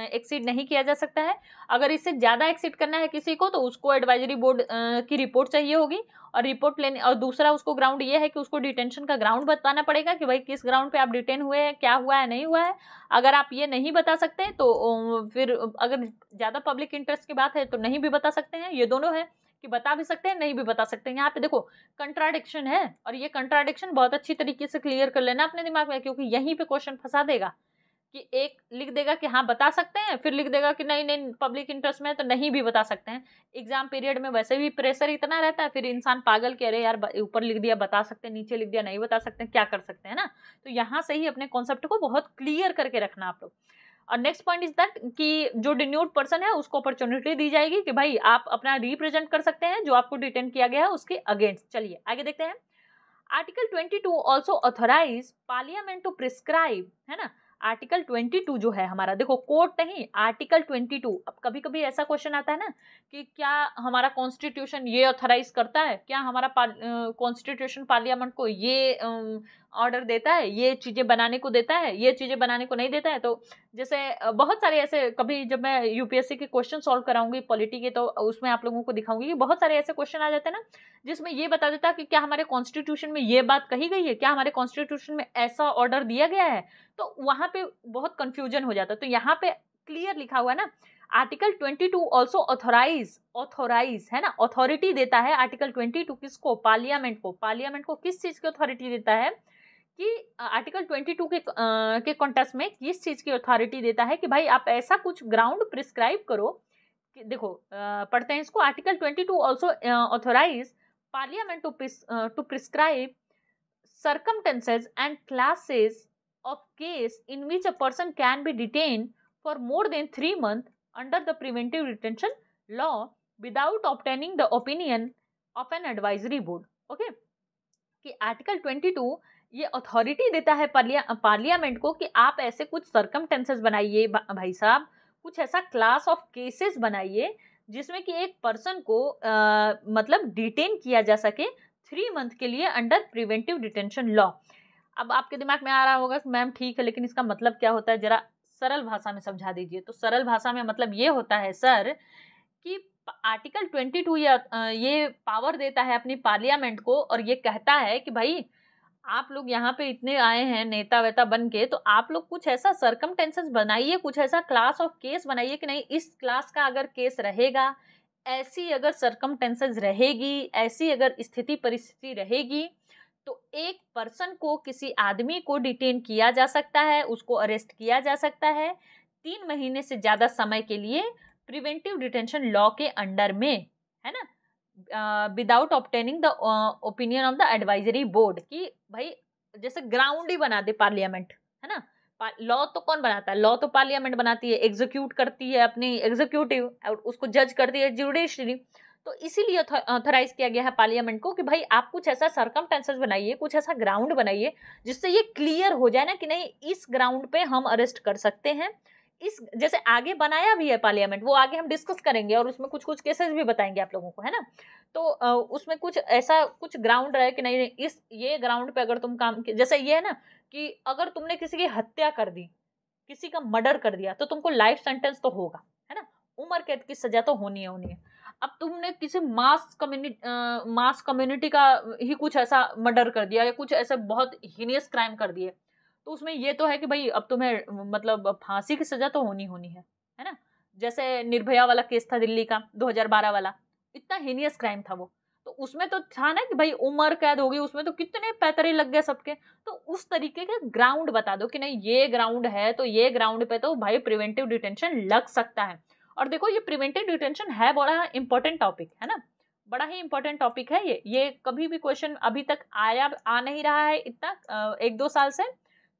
एक्सीड नहीं किया जा सकता है। अगर इससे ज़्यादा एक्सीड करना है किसी को तो उसको एडवाइजरी बोर्ड की रिपोर्ट चाहिए होगी, और रिपोर्ट लेने, और दूसरा उसको ग्राउंड ये है कि उसको डिटेंशन का ग्राउंड बताना पड़ेगा कि भाई किस ग्राउंड पे आप डिटेन हुए हैं, क्या हुआ है, नहीं हुआ है। अगर आप ये नहीं बता सकते तो फिर अगर ज़्यादा पब्लिक इंटरेस्ट की बात है तो नहीं भी बता सकते हैं। ये दोनों है कि बता भी सकते हैं, नहीं भी बता सकते हैं। यहाँ पे देखो कंट्राडिक्शन है, और ये कंट्राडिक्शन बहुत अच्छी तरीके से क्लियर कर लेना अपने दिमाग में, क्योंकि यहीं पे क्वेश्चन फंसा देगा कि एक लिख देगा कि हाँ बता सकते हैं, फिर लिख देगा कि नहीं नहीं पब्लिक इंटरेस्ट में है तो नहीं भी बता सकते हैं। एग्जाम पीरियड में वैसे भी प्रेशर इतना रहता है, फिर इंसान पागल कह रहे यार ऊपर लिख दिया बता सकते हैं, नीचे लिख दिया नहीं बता सकते हैं, क्या कर सकते हैं ना। तो यहाँ से ही अपने कॉन्सेप्ट को बहुत क्लियर करके रखना आप लोग। और नेक्स्ट पॉइंट इज दैट कि जो डिन्यूड पर्सन है उसको अपॉर्चुनिटी दी जाएगी कि भाई आप अपना रिप्रेजेंट कर सकते हैं जो आपको डिटेन किया गया है उसके अगेंस्ट। चलिए आगे देखते हैं। Article 22 also authorise parliament to prescribe, है ना। आर्टिकल 22 जो है हमारा, देखो कोर्ट नहीं, आर्टिकल 22। अब कभी कभी ऐसा क्वेश्चन आता है ना कि क्या हमारा कॉन्स्टिट्यूशन ये ऑथराइज करता है, क्या हमारा कॉन्स्टिट्यूशन पार्लियामेंट को ये ऑर्डर देता है, ये चीजें बनाने को देता है, ये चीजें बनाने को नहीं देता है। तो जैसे बहुत सारे ऐसे, कभी जब मैं यूपीएससी के क्वेश्चन सॉल्व कराऊंगी पॉलिटी के तो उसमें आप लोगों को दिखाऊंगी कि बहुत सारे ऐसे क्वेश्चन आ जाते हैं ना जिसमें ये बता देता कि क्या हमारे कॉन्स्टिट्यूशन में ये बात कही गई है, क्या हमारे कॉन्स्टिट्यूशन में ऐसा ऑर्डर दिया गया है। तो वहां पे बहुत कंफ्यूजन हो जाता है। तो यहाँ पे क्लियर लिखा हुआ है ना, आर्टिकल 22 ऑल्सो ऑथोराइज है ना, अथॉरिटी देता है आर्टिकल 22 किसको, पार्लियामेंट को। पार्लियामेंट को किस चीज की अथॉरिटी देता है कि आर्टिकल 22 के कॉन्टेक्स्ट में किस चीज की अथॉरिटी देता है कि भाई आप ऐसा कुछ ग्राउंड प्रिस्क्राइब करो कि देखो पढ़ते हैं इसको। Article 22 also authorise parliament to prescribe circumstances and classes of case in which a person can be detained for more than 3 months under the preventive detention law without obtaining the opinion of an advisory board. Okay, कि आर्टिकल 22 ये अथॉरिटी देता है पार्लियामेंट को कि आप ऐसे कुछ सर्कमटेंसेस बनाइए भाई साहब, कुछ ऐसा क्लास ऑफ केसेस बनाइए जिसमें कि एक पर्सन को मतलब डिटेन किया जा सके 3 मंथ के लिए अंडर प्रिवेंटिव डिटेंशन लॉ। अब आपके दिमाग में आ रहा होगा कि मैम ठीक है लेकिन इसका मतलब क्या होता है, जरा सरल भाषा में समझा दीजिए। तो सरल भाषा में मतलब ये होता है सर कि आर्टिकल 22 ये पावर देता है अपनी पार्लियामेंट को, और ये कहता है कि भाई आप लोग यहाँ पे इतने आए हैं नेता वेता बन के, तो आप लोग कुछ ऐसा सर्कमटेंसेस बनाइए, कुछ ऐसा क्लास ऑफ केस बनाइए कि नहीं इस क्लास का अगर केस रहेगा, ऐसी अगर सर्कमटेंसेस रहेगी, ऐसी अगर स्थिति परिस्थिति रहेगी तो एक पर्सन को, किसी आदमी को डिटेन किया जा सकता है, उसको अरेस्ट किया जा सकता है 3 महीने से ज्यादा समय के लिए प्रिवेंटिव डिटेंशन लॉ के अंडर में, है ना, without obtaining the opinion of the advisory board. कि भाई जैसे ग्राउंड ही बना दे पार्लियामेंट, है ना। लॉ तो कौन बनाता है, लॉ तो पार्लियामेंट बनाती है, एग्जीक्यूट करती है अपनी एग्जीक्यूटिव, और उसको जज करती है जुडिशरी। तो इसीलिए ऑथराइज किया गया है पार्लियामेंट को कि भाई आप कुछ ऐसा सर्कमटेंसेस बनाइए, कुछ ऐसा ग्राउंड बनाइए जिससे ये क्लियर हो जाए ना कि नहीं इस ग्राउंड पे हम अरेस्ट कर सकते हैं। इस जैसे आगे बनाया भी है पार्लियामेंट, वो आगे हम डिस्कस करेंगे और उसमें कुछ कुछ केसेस भी बताएंगे आप लोगों को, है ना। तो उसमें कुछ ऐसा कुछ ग्राउंड रहे कि नहीं इस ये ग्राउंड पे अगर तुम काम, जैसे ये है ना कि अगर तुमने किसी की हत्या कर दी, किसी का मर्डर कर दिया तो तुमको लाइफ सेंटेंस तो होगा, है ना, उम्र कैद की सजा तो होनी है। अब तुमने किसी मास कम्युनिटी का ही कुछ ऐसा मर्डर कर दिया या कुछ ऐसे बहुत हीनियस क्राइम कर दिए, तो उसमें ये तो है कि भाई अब तुम्हें मतलब फांसी की सजा तो होनी है ना। जैसे निर्भया वाला केस था दिल्ली का 2012 वाला, इतना हीनियस क्राइम था वो, तो उसमें तो था ना कि भाई उम्र कैद होगी, उसमें तो कितने पैतरे लग गए सबके। तो उस तरीके का ग्राउंड बता दो कि नहीं ये ग्राउंड है तो ये ग्राउंड पे तो भाई प्रिवेंटिव डिटेंशन लग सकता है। और देखो ये प्रिवेंटिव डिटेंशन है बड़ा इंपॉर्टेंट टॉपिक है ना, बड़ा ही इंपॉर्टेंट टॉपिक है ये कभी भी क्वेश्चन अभी तक आ नहीं रहा है इतना 1-2 साल से,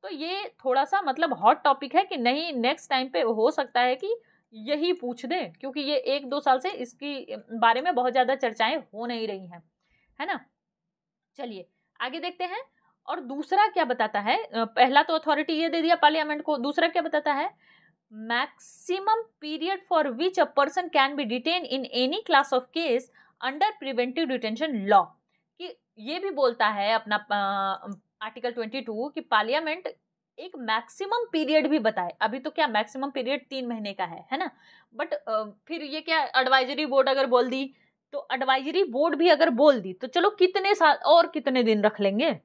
तो ये थोड़ा सा मतलब हॉट टॉपिक है कि नहीं नेक्स्ट टाइम पे हो सकता है कि यही पूछ दें, क्योंकि ये 1-2 साल से इसकी बारे में बहुत ज्यादा चर्चाएं हो नहीं रही हैं, है ना। चलिए आगे देखते हैं। और दूसरा क्या बताता है, पहला तो अथॉरिटी ये दे दिया पार्लियामेंट को, दूसरा क्या बताता है, maximum period for which a person can be detain in any class of case under preventive detention law, कि ये भी बोलता है अपना आर्टिकल 22 कि पार्लियामेंट एक मैक्सिमम पीरियड भी बताए। अभी तो क्या मैक्सिमम पीरियड 3 महीने का है ना, बट फिर ये क्या एडवाइजरी बोर्ड अगर बोल दी, तो एडवाइजरी बोर्ड भी अगर बोल दी तो चलो कितने साल और कितने दिन रख लेंगे,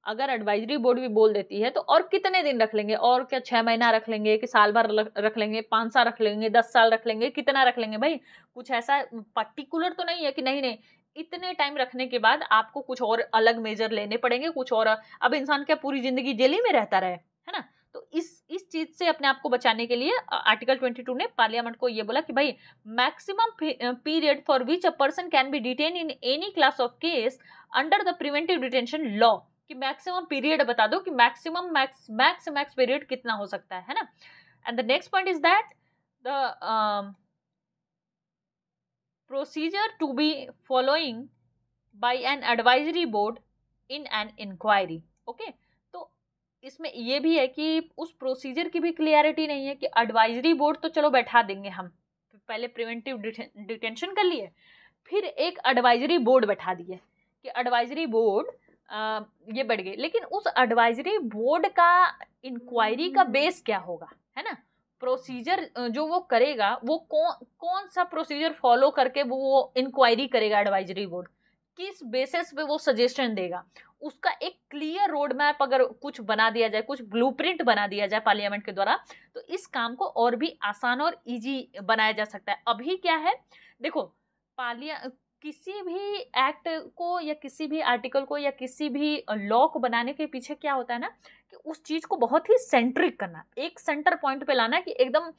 अगर एडवाइजरी बोर्ड भी बोल देती है तो और कितने दिन रख लेंगे, और क्या 6 महीना रख लेंगे कि साल भर रख लेंगे, 5 साल रख लेंगे, 10 साल रख लेंगे, कितना रख लेंगे भाई, कुछ ऐसा पर्टिकुलर तो नहीं है कि नहीं नहीं इतने टाइम रखने के बाद आपको कुछ और अलग मेजर लेने पड़ेंगे, कुछ और। अब इंसान क्या पूरी जिंदगी जेल ही में रहता रहे, है ना। तो इस चीज से अपने आप को बचाने के लिए आर्टिकल 22 ने पार्लियामेंट को ये बोला कि भाई maximum period for which a person can be detain in any class of case under the preventive detention law, कि मैक्सिमम पीरियड बता दो कि मैक्सिमम मैक्स पीरियड कितना हो सकता है ना। And the next point is that the procedure to be following by an advisory board in an inquiry, okay। तो इसमें ये भी है कि उस प्रोसीजर की भी क्लियरिटी नहीं है कि एडवाइजरी बोर्ड तो चलो बैठा देंगे हम, पहले प्रिवेंटिव डिटेंशन कर लिए, फिर एक एडवाइजरी बोर्ड बैठा दिए कि एडवाइजरी बोर्ड ये बढ़ गए, लेकिन उस एडवाइजरी बोर्ड का इंक्वायरी का बेस क्या होगा, है ना। प्रोसीजर जो वो करेगा वो कौन सा प्रोसीजर फॉलो करके वो इंक्वायरी करेगा, एडवाइजरी बोर्ड किस बेसिस पे वो सजेशन देगा, उसका एक क्लियर रोड मैप अगर कुछ बना दिया जाए, कुछ ब्लूप्रिंट बना दिया जाए पार्लियामेंट के द्वारा, तो इस काम को और भी आसान और इजी बनाया जा सकता है। अभी क्या है देखो, किसी भी एक्ट को या किसी भी आर्टिकल को या किसी भी लॉ को बनाने के पीछे क्या होता है ना, कि उस चीज को बहुत ही सेंट्रिक करना, एक सेंटर पॉइंट पे लाना, कि एकदम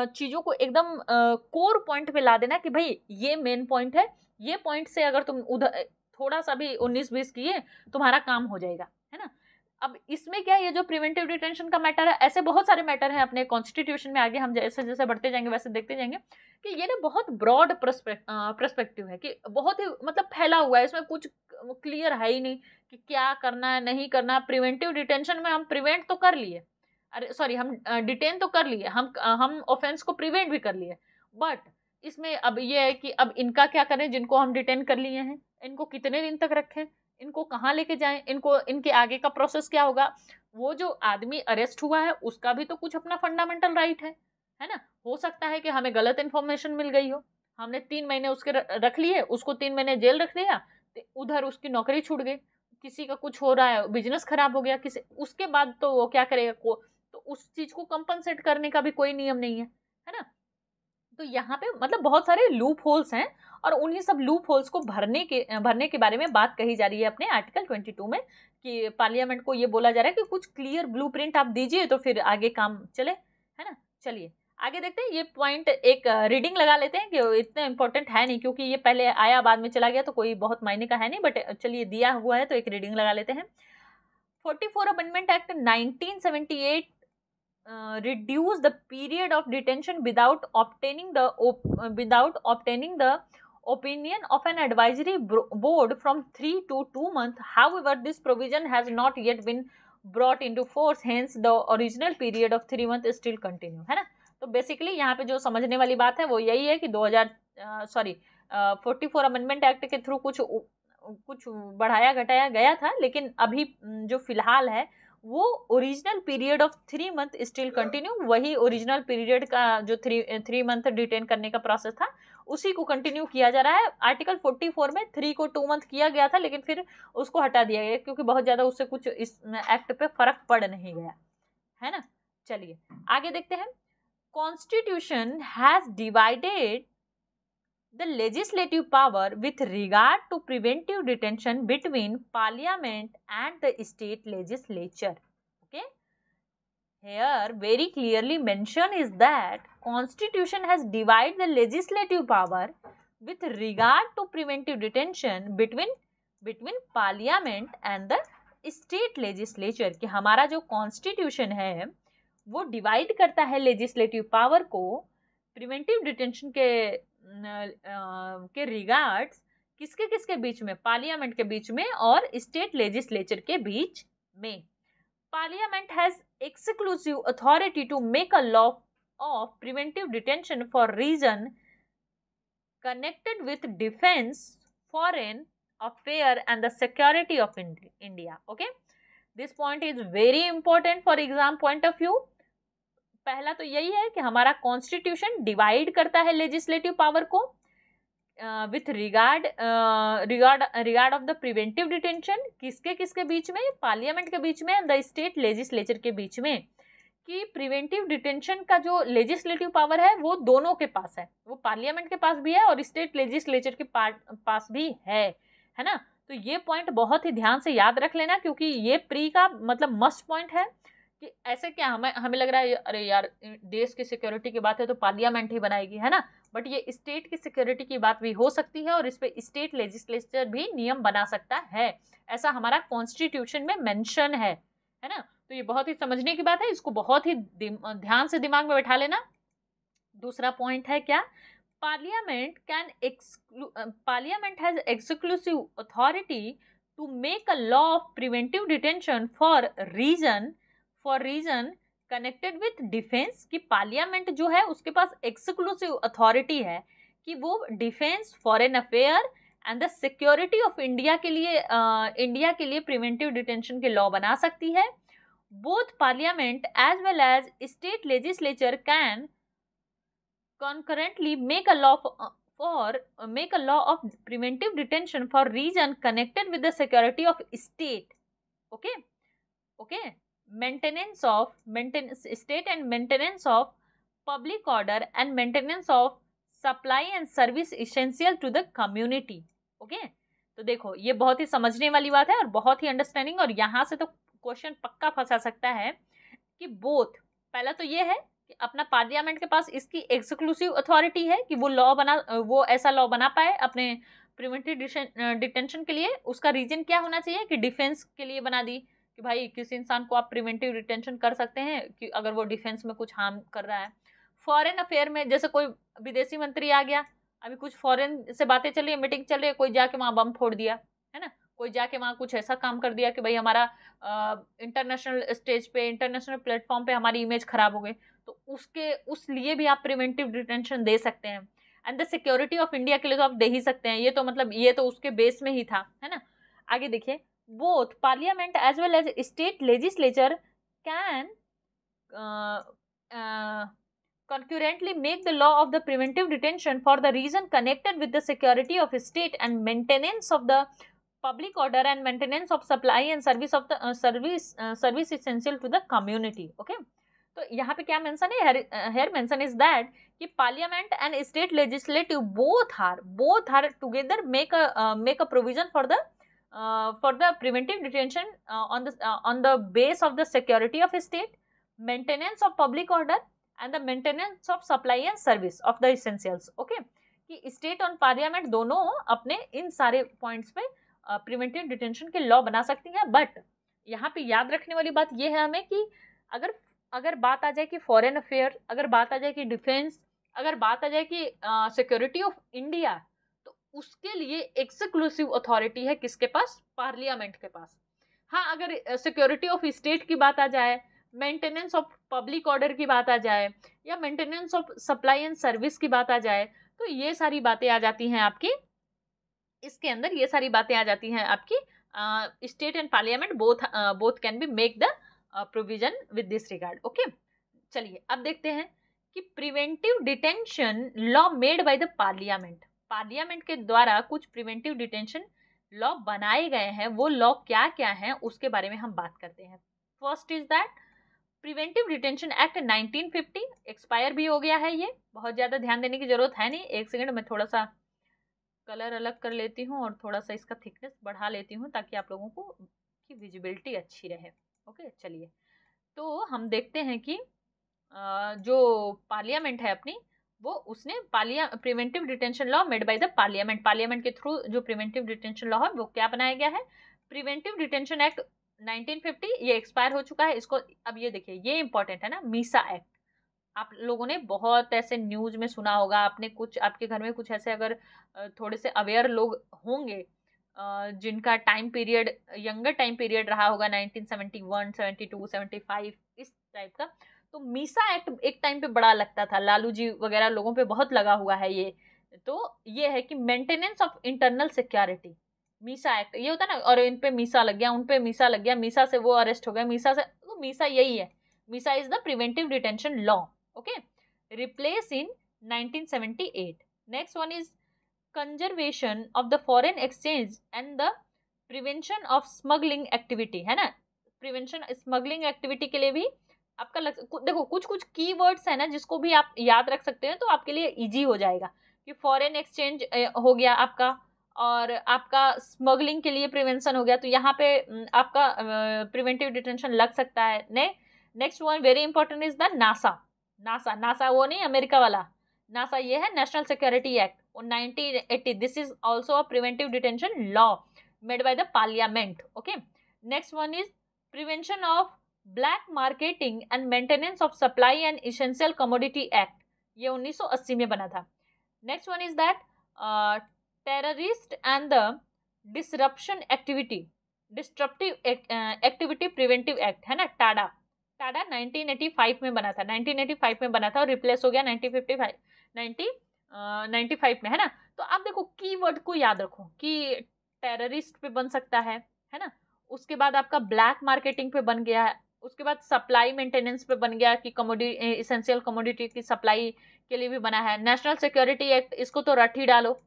चीजों को एकदम कोर पॉइंट पे ला देना कि भाई ये मेन पॉइंट है, ये पॉइंट से अगर तुम उधर थोड़ा सा भी 19-20 किए तुम्हारा काम हो जाएगा, है ना। अब इसमें क्या, ये जो प्रिवेंटिव डिटेंशन का मैटर है, ऐसे बहुत सारे मैटर हैं अपने कॉन्स्टिट्यूशन में, आगे हम जैसे जैसे बढ़ते जाएंगे वैसे देखते जाएंगे कि ये ना बहुत ब्रॉड पर्सपेक्टिव है, कि बहुत ही मतलब फैला हुआ है, इसमें कुछ क्लियर है ही नहीं कि क्या करना है नहीं करना। प्रिवेंटिव डिटेंशन में हम प्रिवेंट तो कर लिए, अरे सॉरी हम डिटेन तो कर लिए, हम ऑफेंस को प्रिवेंट भी कर लिए, बट इसमें अब ये है कि अब इनका क्या करें, जिनको हम डिटेन कर लिए हैं इनको कितने दिन तक रखें, इनको कहाँ लेके जाएं, इनको इनके आगे का प्रोसेस क्या होगा। वो जो आदमी अरेस्ट हुआ है उसका भी तो कुछ अपना फंडामेंटल राइट है ना। हो सकता है कि हमें गलत इन्फॉर्मेशन मिल गई हो, हमने 3 महीने उसके रख लिए, उसको 3 महीने जेल रख दिया, उधर उसकी नौकरी छूट गई, किसी का कुछ हो रहा है, बिजनेस खराब हो गया किसी, उसके बाद तो वो क्या करेगा तो उस चीज को कंपनसेट करने का भी कोई नियम नहीं है ना। तो यहाँ पे मतलब बहुत सारे लूप होल्स हैं, और उन्हीं सब लूप होल्स को भरने के बारे में बात कही जा रही है अपने आर्टिकल 22 में, कि पार्लियामेंट को ये बोला जा रहा है कि कुछ क्लियर ब्लूप्रिंट आप दीजिए तो फिर आगे काम चले, है ना। चलिए आगे देखते हैं, ये पॉइंट एक रीडिंग लगा लेते हैं, कि इतना इंपॉर्टेंट है नहीं क्योंकि ये पहले आया बाद में चला गया, तो कोई बहुत मायने का है नहीं, बट चलिए दिया हुआ है तो एक रीडिंग लगा लेते हैं। 44 amendment act 1978 reduce the period of detention without obtaining the opinion of an advisory board from 3 to 2 months. However, this provision has not yet been brought into force, hence the original period of 3 months still continue, है ना। तो बेसिकली यहाँ पे जो समझने वाली बात है वो यही है कि 44 अमेंडमेंट एक्ट के थ्रू कुछ बढ़ाया घटाया गया था, लेकिन अभी जो फिलहाल है वो original period of 3 month still continue, वही ओरिजिनल पीरियड का जो 3 मंथ डिटेन करने का प्रोसेस था उसी को कंटिन्यू किया जा रहा है। आर्टिकल 44 में 3 को 2 मंथ किया गया था, लेकिन फिर उसको हटा दिया गया क्योंकि बहुत ज्यादा उससे कुछ इस एक्ट पे फर्क पड़ नहीं गया, है ना। चलिए आगे देखते हैं। Constitution has divided the legislative power with regard to preventive detention between parliament and the state legislature, okay। Here very clearly mention is that constitution has divide the legislative power with regard to preventive detention between parliament and the state legislature, कि हमारा जो कॉन्स्टिट्यूशन है वो डिवाइड करता है लेजिस्लेटिव पावर को प्रिवेंटिव डिटेंशन के रिगार्ड्स किसके बीच में, पार्लियामेंट के बीच में और स्टेट लेजिस्लेचर के बीच में. Parliament has exclusive authority to make a law of preventive detention for reason connected with defense, foreign affair and the security of India. Okay, this point is very important for exam point of view. पहला तो यही है कि हमारा कॉन्स्टिट्यूशन डिवाइड करता है लेजिस्लेटिव पावर को with regard of the preventive detention, किसके बीच में, पार्लियामेंट के बीच में एंड द स्टेट लेजिस्लेचर के बीच में, कि प्रिवेंटिव डिटेंशन का जो लेजिस्लेटिव पावर है वो दोनों के पास है, वो पार्लियामेंट के पास भी है और स्टेट लेजिस्लेचर के पास भी है ना. तो ये पॉइंट बहुत ही ध्यान से याद रख लेना, क्योंकि ये प्री का मतलब मस्ट पॉइंट है कि ऐसे क्या हमें लग रहा है अरे यार देश की सिक्योरिटी की बात है तो पार्लियामेंट ही बनाएगी, है ना, बट ये स्टेट की सिक्योरिटी की बात भी हो सकती है और इस पे स्टेट लेजिस्लेचर भी नियम बना सकता है, ऐसा हमारा कॉन्स्टिट्यूशन में मेंशन है ना. तो ये बहुत ही समझने की बात है, इसको बहुत ही ध्यान से दिमाग में बैठा लेना. दूसरा पॉइंट है क्या, parliament has exclusive authority to make a law of preventive detention for reason connected with defence, कि पार्लियामेंट जो है उसके पास एक्सक्लूसिव अथॉरिटी है कि वो defence, foreign affair and the security of India के लिए प्रिवेंटिव डिटेंशन के लॉ बना सकती है. Both parliament as well as state legislature can concurrently make a law of preventive detention for reason connected with the security of state. Okay, state and maintenance of public order and maintenance of supply and service essential to the community. Okay, तो देखो ये बहुत ही समझने वाली बात है और बहुत ही अंडरस्टैंडिंग, और यहाँ से तो क्वेश्चन पक्का फंसा सकता है कि बोथ, पहला तो ये है कि अपना पार्लियामेंट के पास इसकी एक्सक्लूसिव अथॉरिटी है कि वो ऐसा लॉ बना पाए अपने प्रिवेंटिव डिटेंशन के लिए. उसका रीजन क्या होना चाहिए कि डिफेंस के लिए बना दी कि भाई किसी इंसान को आप प्रिवेंटिव डिटेंशन कर सकते हैं कि अगर वो डिफेंस में कुछ हार्म कर रहा है. फॉरेन अफेयर में जैसे कोई विदेशी मंत्री आ गया, अभी कुछ फॉरेन से बातें चल रही है, मीटिंग चल रही है, कोई जाके वहाँ बम फोड़ दिया, है ना, कोई जाके वहाँ कुछ ऐसा काम कर दिया कि भाई हमारा इंटरनेशनल स्टेज पे, इंटरनेशनल प्लेटफॉर्म पे हमारी इमेज खराब हो गई, तो उस लिए भी आप प्रिवेंटिव डिटेंशन दे सकते हैं. And the security of India के लिए तो आप दे ही सकते हैं, ये तो मतलब ये तो उसके बेस में ही था, है ना. आगे देखिए, both parliament as well as state legislature can concurrently make the law of the preventive detention for the reason connected with the security of state and maintenance of the public order and maintenance of supply and service of the service essential to the community. Okay, तो यहाँ पे क्या मेंशन है, here mention is that कि parliament and state legislative both are together make a provision for the preventive detention on the base of the security of state, maintenance of public order and the maintenance of supply and service of the essentials. Okay, कि स्टेट और पार्लियामेंट दोनों अपने इन सारे पॉइंट्स पे प्रिवेंटिव डिटेंशन के लॉ बना सकती हैं. बट यहाँ पे याद रखने वाली बात ये है हमें कि अगर बात आ जाए कि फॉरेन अफेयर, अगर बात आ जाए कि डिफेंस, अगर बात आ जाए कि सिक्योरिटी ऑफ इंडिया, तो उसके लिए एक्सक्लूसिव अथॉरिटी है किसके पास, पार्लियामेंट के पास. हाँ, अगर सिक्योरिटी ऑफ स्टेट की बात आ जाए, मेंटेनेंस ऑफ पब्लिक ऑर्डर की बात आ जाए, या maintenance of supply and service की बात आ जाए, तो ये सारी बातें आ जाती हैं आपकी इसके अंदर, ये सारी बातें आ जाती हैं आपकी state and parliament both can be make the provision with this regard. Okay, चलिए अब देखते हैं कि preventive detention law made by the parliament के द्वारा कुछ प्रिवेंटिव डिटेंशन लॉ बनाए गए हैं, वो लॉ क्या क्या हैं उसके बारे में हम बात करते हैं. First is that preventive detention act 1950, expire भी हो गया है, ये बहुत ज़्यादा ध्यान देने की जरूरत है नहीं. एक सेकंड में थोड़ा सा कलर अलग कर लेती हूँ और थोड़ा सा इसका थिकनेस बढ़ा लेती हूँ ताकि आप लोगों को की विजिबिलिटी अच्छी रहे. ओके, चलिए तो हम देखते हैं कि जो पार्लियामेंट है अपनी, वो उसने preventive detention law made by the parliament के थ्रू जो प्रिवेंटिव डिटेंशन लॉ है वो क्या बनाया गया है, प्रिवेंटिव डिटेंशन एक्ट 1950। ये एक्सपायर हो चुका है इसको। अब ये देखिए, ये इंपॉर्टेंट है ना, मीसा एक्ट। आप लोगों ने बहुत ऐसे न्यूज में सुना होगा, आपने कुछ, आपके घर में कुछ ऐसे अगर थोड़े से अवेयर लोग होंगे जिनका time period, younger time period रहा होगा 1971, 72, 75 इस टाइप का, तो मीसा एक्ट एक टाइम पे बड़ा लगता था, लालू जी वगैरह लोगों पे बहुत लगा हुआ है ये। तो ये है कि maintenance of internal security, Misa act ये होता है ना, और इन पे मीसा लग गया, उन पे मीसा लग गया, मीसा से वो अरेस्ट हो गया, मीसा से, तो मीसा यही है, Misa is the preventive detention law. Okay, replace in 1978। Next one is conservation of the foreign exchange and the prevention of smuggling activity, है ना। प्रिवेंशन स्मगलिंग एक्टिविटी के लिए भी आपका देखो कुछ कुछ की वर्ड्स है ना जिसको भी आप याद रख सकते हैं तो आपके लिए इजी हो जाएगा, कि फॉरेन एक्सचेंज हो गया आपका, और आपका स्मगलिंग के लिए प्रिवेंशन हो गया, तो यहाँ पे आपका प्रिवेंटिव डिटेंशन लग सकता है। Next one very important is the NASA. NASA वो नहीं अमेरिका वाला, नासा ये है national security act 1980। This is also a preventive detention law made by the parliament. Okay, next one is prevention of black marketing and maintenance of supply and essential commodity act, ये 1980 में बना था। Next one is that terrorist and the disruption activity, disruptive activity preventive act, है ना, टाडा। टाडा 1985 में बना था, 1985 में बना था और रिप्लेस हो गया 1995 में, है ना। तो आप देखो कीवर्ड को याद रखो कि टेररिस्ट पे बन सकता है ना। उसके बाद आपका ब्लैक मार्केटिंग पे बन गया है, उसके बाद सप्लाई मेंटेनेंस पे बन गया कि कमोडिटी, इसेंशियल कमोडिटी की सप्लाई के लिए भी बना है। नेशनल सिक्योरिटी एक्ट, इसको तो रट ही डालो,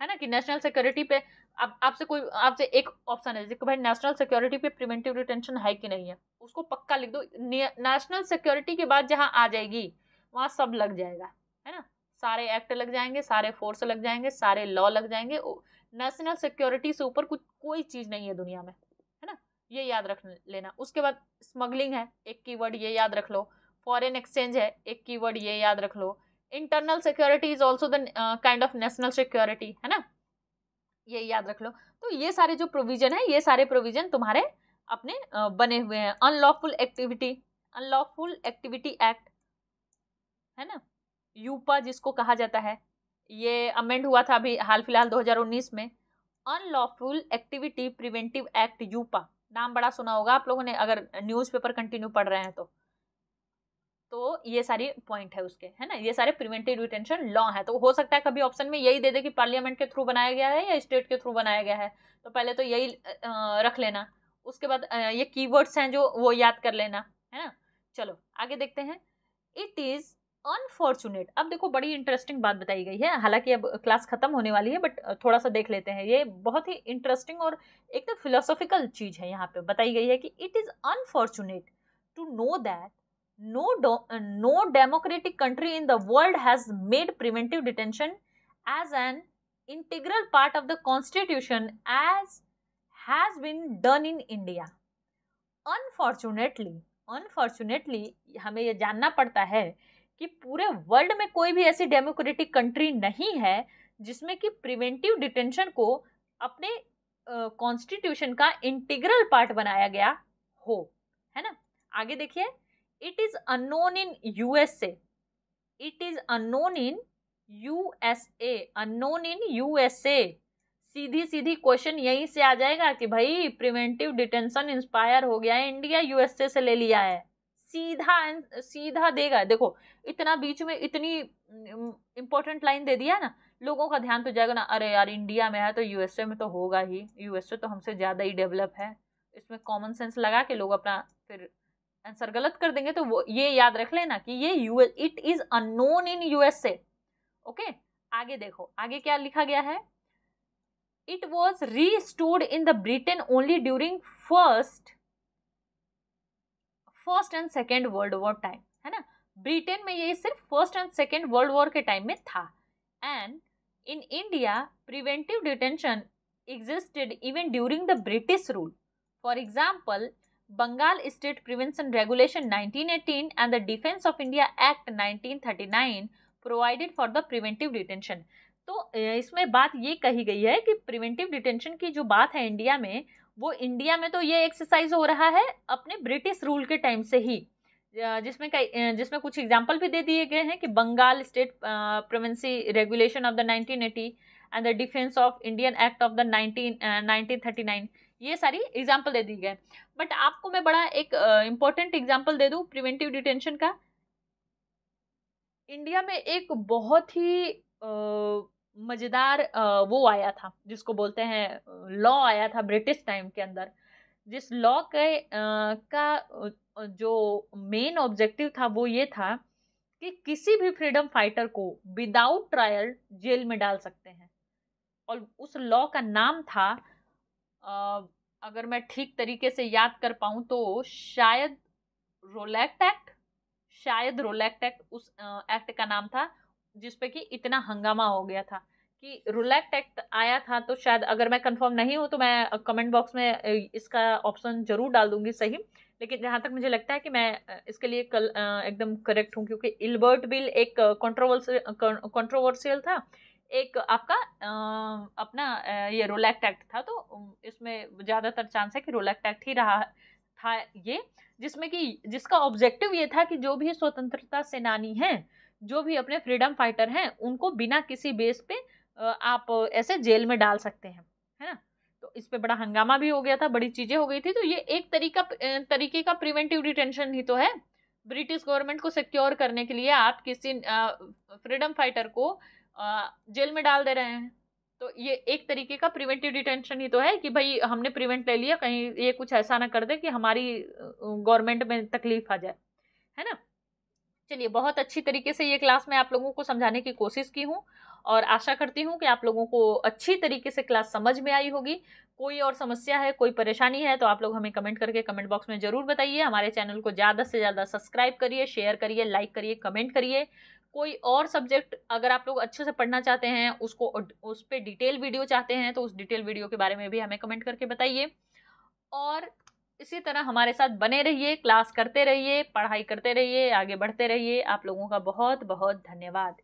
है ना, कि नेशनल सिक्योरिटी पे आपसे एक ऑप्शन है कि भाई नेशनल सिक्योरिटी पे प्रिवेंटिव डिटेंशन है कि नहीं है, उसको पक्का लिख दो। नेशनल सिक्योरिटी के बाद जहां आ जाएगी वहां सब लग जाएगा, है ना, सारे एक्ट लग जाएंगे, सारे फोर्स लग जाएंगे, सारे लॉ लग जाएंगे। नेशनल सिक्योरिटी से ऊपर कुछ कोई चीज नहीं है दुनिया में, है ना, ये याद रख लेना। उसके बाद स्मगलिंग है, एक कीवर्ड ये याद रख लो। फॉरेन एक्सचेंज है, एक कीवर्ड ये याद रख लो। Internal security is also the kind of national security, है ना, ये याद रख लो। तो ये सारे जो प्रोविजन है, ये सारे प्रोविजन तुम्हारे अपने बने हुए हैं। अनलॉफुल एक्टिविटी एक्ट, है ना, यूपा जिसको कहा जाता है, ये अमेंड हुआ था अभी हाल फिलहाल 2019 में। अनलॉफुल एक्टिविटी प्रिवेंटिव एक्ट यूपा, नाम बड़ा सुना होगा आप लोगों ने अगर न्यूज़पेपर कंटिन्यू पढ़ रहे हैं तो ये सारी पॉइंट है उसके, है ना, ये सारे प्रिवेंटिव डिटेंशन लॉ है। तो हो सकता है कभी ऑप्शन में यही दे दे कि पार्लियामेंट के थ्रू बनाया गया है या स्टेट के थ्रू बनाया गया है, तो पहले तो यही रख लेना। उसके बाद ये कीवर्ड्स हैं जो वो याद कर लेना, है ना। चलो आगे देखते हैं। It is unfortunate. अब देखो बड़ी इंटरेस्टिंग बात बताई गई है, हालांकि अब क्लास खत्म होने वाली है बट थोड़ा सा देख लेते हैं। ये बहुत ही इंटरेस्टिंग और एक तो फिलोसॉफिकल चीज है, यहाँ पे बताई गई है कि it is unfortunate to know that no democratic country in the world has made preventive detention as an integral part of the constitution as has been done in India. Unfortunately हमें ये जानना पड़ता है कि पूरे वर्ल्ड में कोई भी ऐसी डेमोक्रेटिक कंट्री नहीं है जिसमें कि प्रिवेंटिव डिटेंशन को अपने कॉन्स्टिट्यूशन का इंटीग्रल पार्ट बनाया गया हो, है ना। आगे देखिए, it is unknown in USA. It is unknown in USA. Unknown in USA. Sidhi question यहीं से आ जाएगा कि भाई प्रिवेंटिव डिटेंशन इंस्पायर हो गया है, इंडिया यूएसए से ले लिया है, सीधा देगा। देखो इतना बीच में इतनी इंपॉर्टेंट लाइन दे दिया ना, लोगों का ध्यान तो जाएगा ना, अरे यार इंडिया में है तो यूएसए में तो होगा ही, यूएसए तो हमसे ज्यादा ही डेवलप है। इसमें कॉमन सेंस लगा के लोग अपना फिर आंसर गलत कर देंगे। तो वो ये याद रख लेना कि ये it is unknown in USA. Okay, आगे देखो, आगे क्या लिखा गया है। It was restored in the Britain only during first and second world war time, है ना। ब्रिटेन में ये सिर्फ first and second world war के टाइम में था। And in India preventive detention existed even during the British rule. For example Bengal state prevention regulation 1918 and the defence of India act 1939 provided for the preventive detention. तो इसमें बात ये कही गई है कि प्रिवेंटिव डिटेंशन की जो बात है इंडिया में, वो इंडिया में तो ये एक्सरसाइज हो रहा है अपने ब्रिटिश रूल के टाइम से ही, जिसमें कुछ एग्जाम्पल भी दे दिए गए हैं कि बंगाल स्टेट प्रिवेंसी regulation of the 1980 and the defence of Indian act of the 1939, ये सारी एग्जाम्पल दे दी गए। बट आपको मैं बड़ा एक इम्पोर्टेंट एग्जाम्पल दे दूं प्रिवेंटिव डिटेंशन का। इंडिया में एक बहुत ही मजेदार वो आया था जिसको बोलते हैं लॉ आया था ब्रिटिश टाइम के अंदर, जिस लॉ के का जो मेन ऑब्जेक्टिव था वो ये था कि किसी भी फ्रीडम फाइटर को विदाउट ट्रायल जेल में डाल सकते हैं। और उस लॉ का नाम था, अगर मैं ठीक तरीके से याद कर पाऊं तो शायद रोलैक्ट एक्ट, उस एक्ट का नाम था, जिसपे कि इतना हंगामा हो गया था कि रोलैक्ट एक्ट आया था। तो शायद, अगर मैं कंफर्म नहीं हूं तो मैं कमेंट बॉक्स में इसका ऑप्शन जरूर डाल दूंगी सही, लेकिन जहां तक मुझे लगता है कि मैं इसके लिए कल एकदम करेक्ट हूं, क्योंकि इल्बर्ट बिल एक कंट्रोवर्शियल था, एक आपका अपना ये रोलैक्ट एक्ट था। तो इसमें ज्यादातर चांस है कि रोलैक्ट एक्ट ही रहा था ये, जिसमें कि जिसका ऑब्जेक्टिव ये था कि जो भी स्वतंत्रता सेनानी हैं, जो भी अपने फ्रीडम फाइटर हैं, उनको बिना किसी बेस पे आप ऐसे जेल में डाल सकते हैं, है ना। तो इस पे बड़ा हंगामा भी हो गया था, बड़ी चीजें हो गई थी। तो ये एक तरीके का प्रिवेंटिव डिटेंशन ही तो है। ब्रिटिश गवर्नमेंट को सिक्योर करने के लिए आप किसी फ्रीडम फाइटर को जेल में डाल दे रहे हैं। तो ये एक तरीके का प्रिवेंटिव डिटेंशन ही तो है कि भाई हमने प्रिवेंट ले लिया, कहीं ये कुछ ऐसा ना कर दे कि हमारी गवर्नमेंट में तकलीफ आ जाए, है ना। चलिए, बहुत अच्छी तरीके से ये क्लास में आप लोगों को समझाने की कोशिश की हूँ और आशा करती हूँ कि आप लोगों को अच्छी तरीके से क्लास समझ में आई होगी। कोई और समस्या है, कोई परेशानी है तो आप लोग हमें कमेंट करके कमेंट बॉक्स में जरूर बताइए। हमारे चैनल को ज़्यादा से ज़्यादा सब्सक्राइब करिए, शेयर करिए, लाइक करिए, कमेंट करिए। कोई और सब्जेक्ट अगर आप लोग अच्छे से पढ़ना चाहते हैं, उसको उस पर डिटेल वीडियो चाहते हैं, तो उस डिटेल वीडियो के बारे में भी हमें कमेंट करके बताइए। और इसी तरह हमारे साथ बने रहिए, क्लास करते रहिए, पढ़ाई करते रहिए, आगे बढ़ते रहिए। आप लोगों का बहुत बहुत धन्यवाद।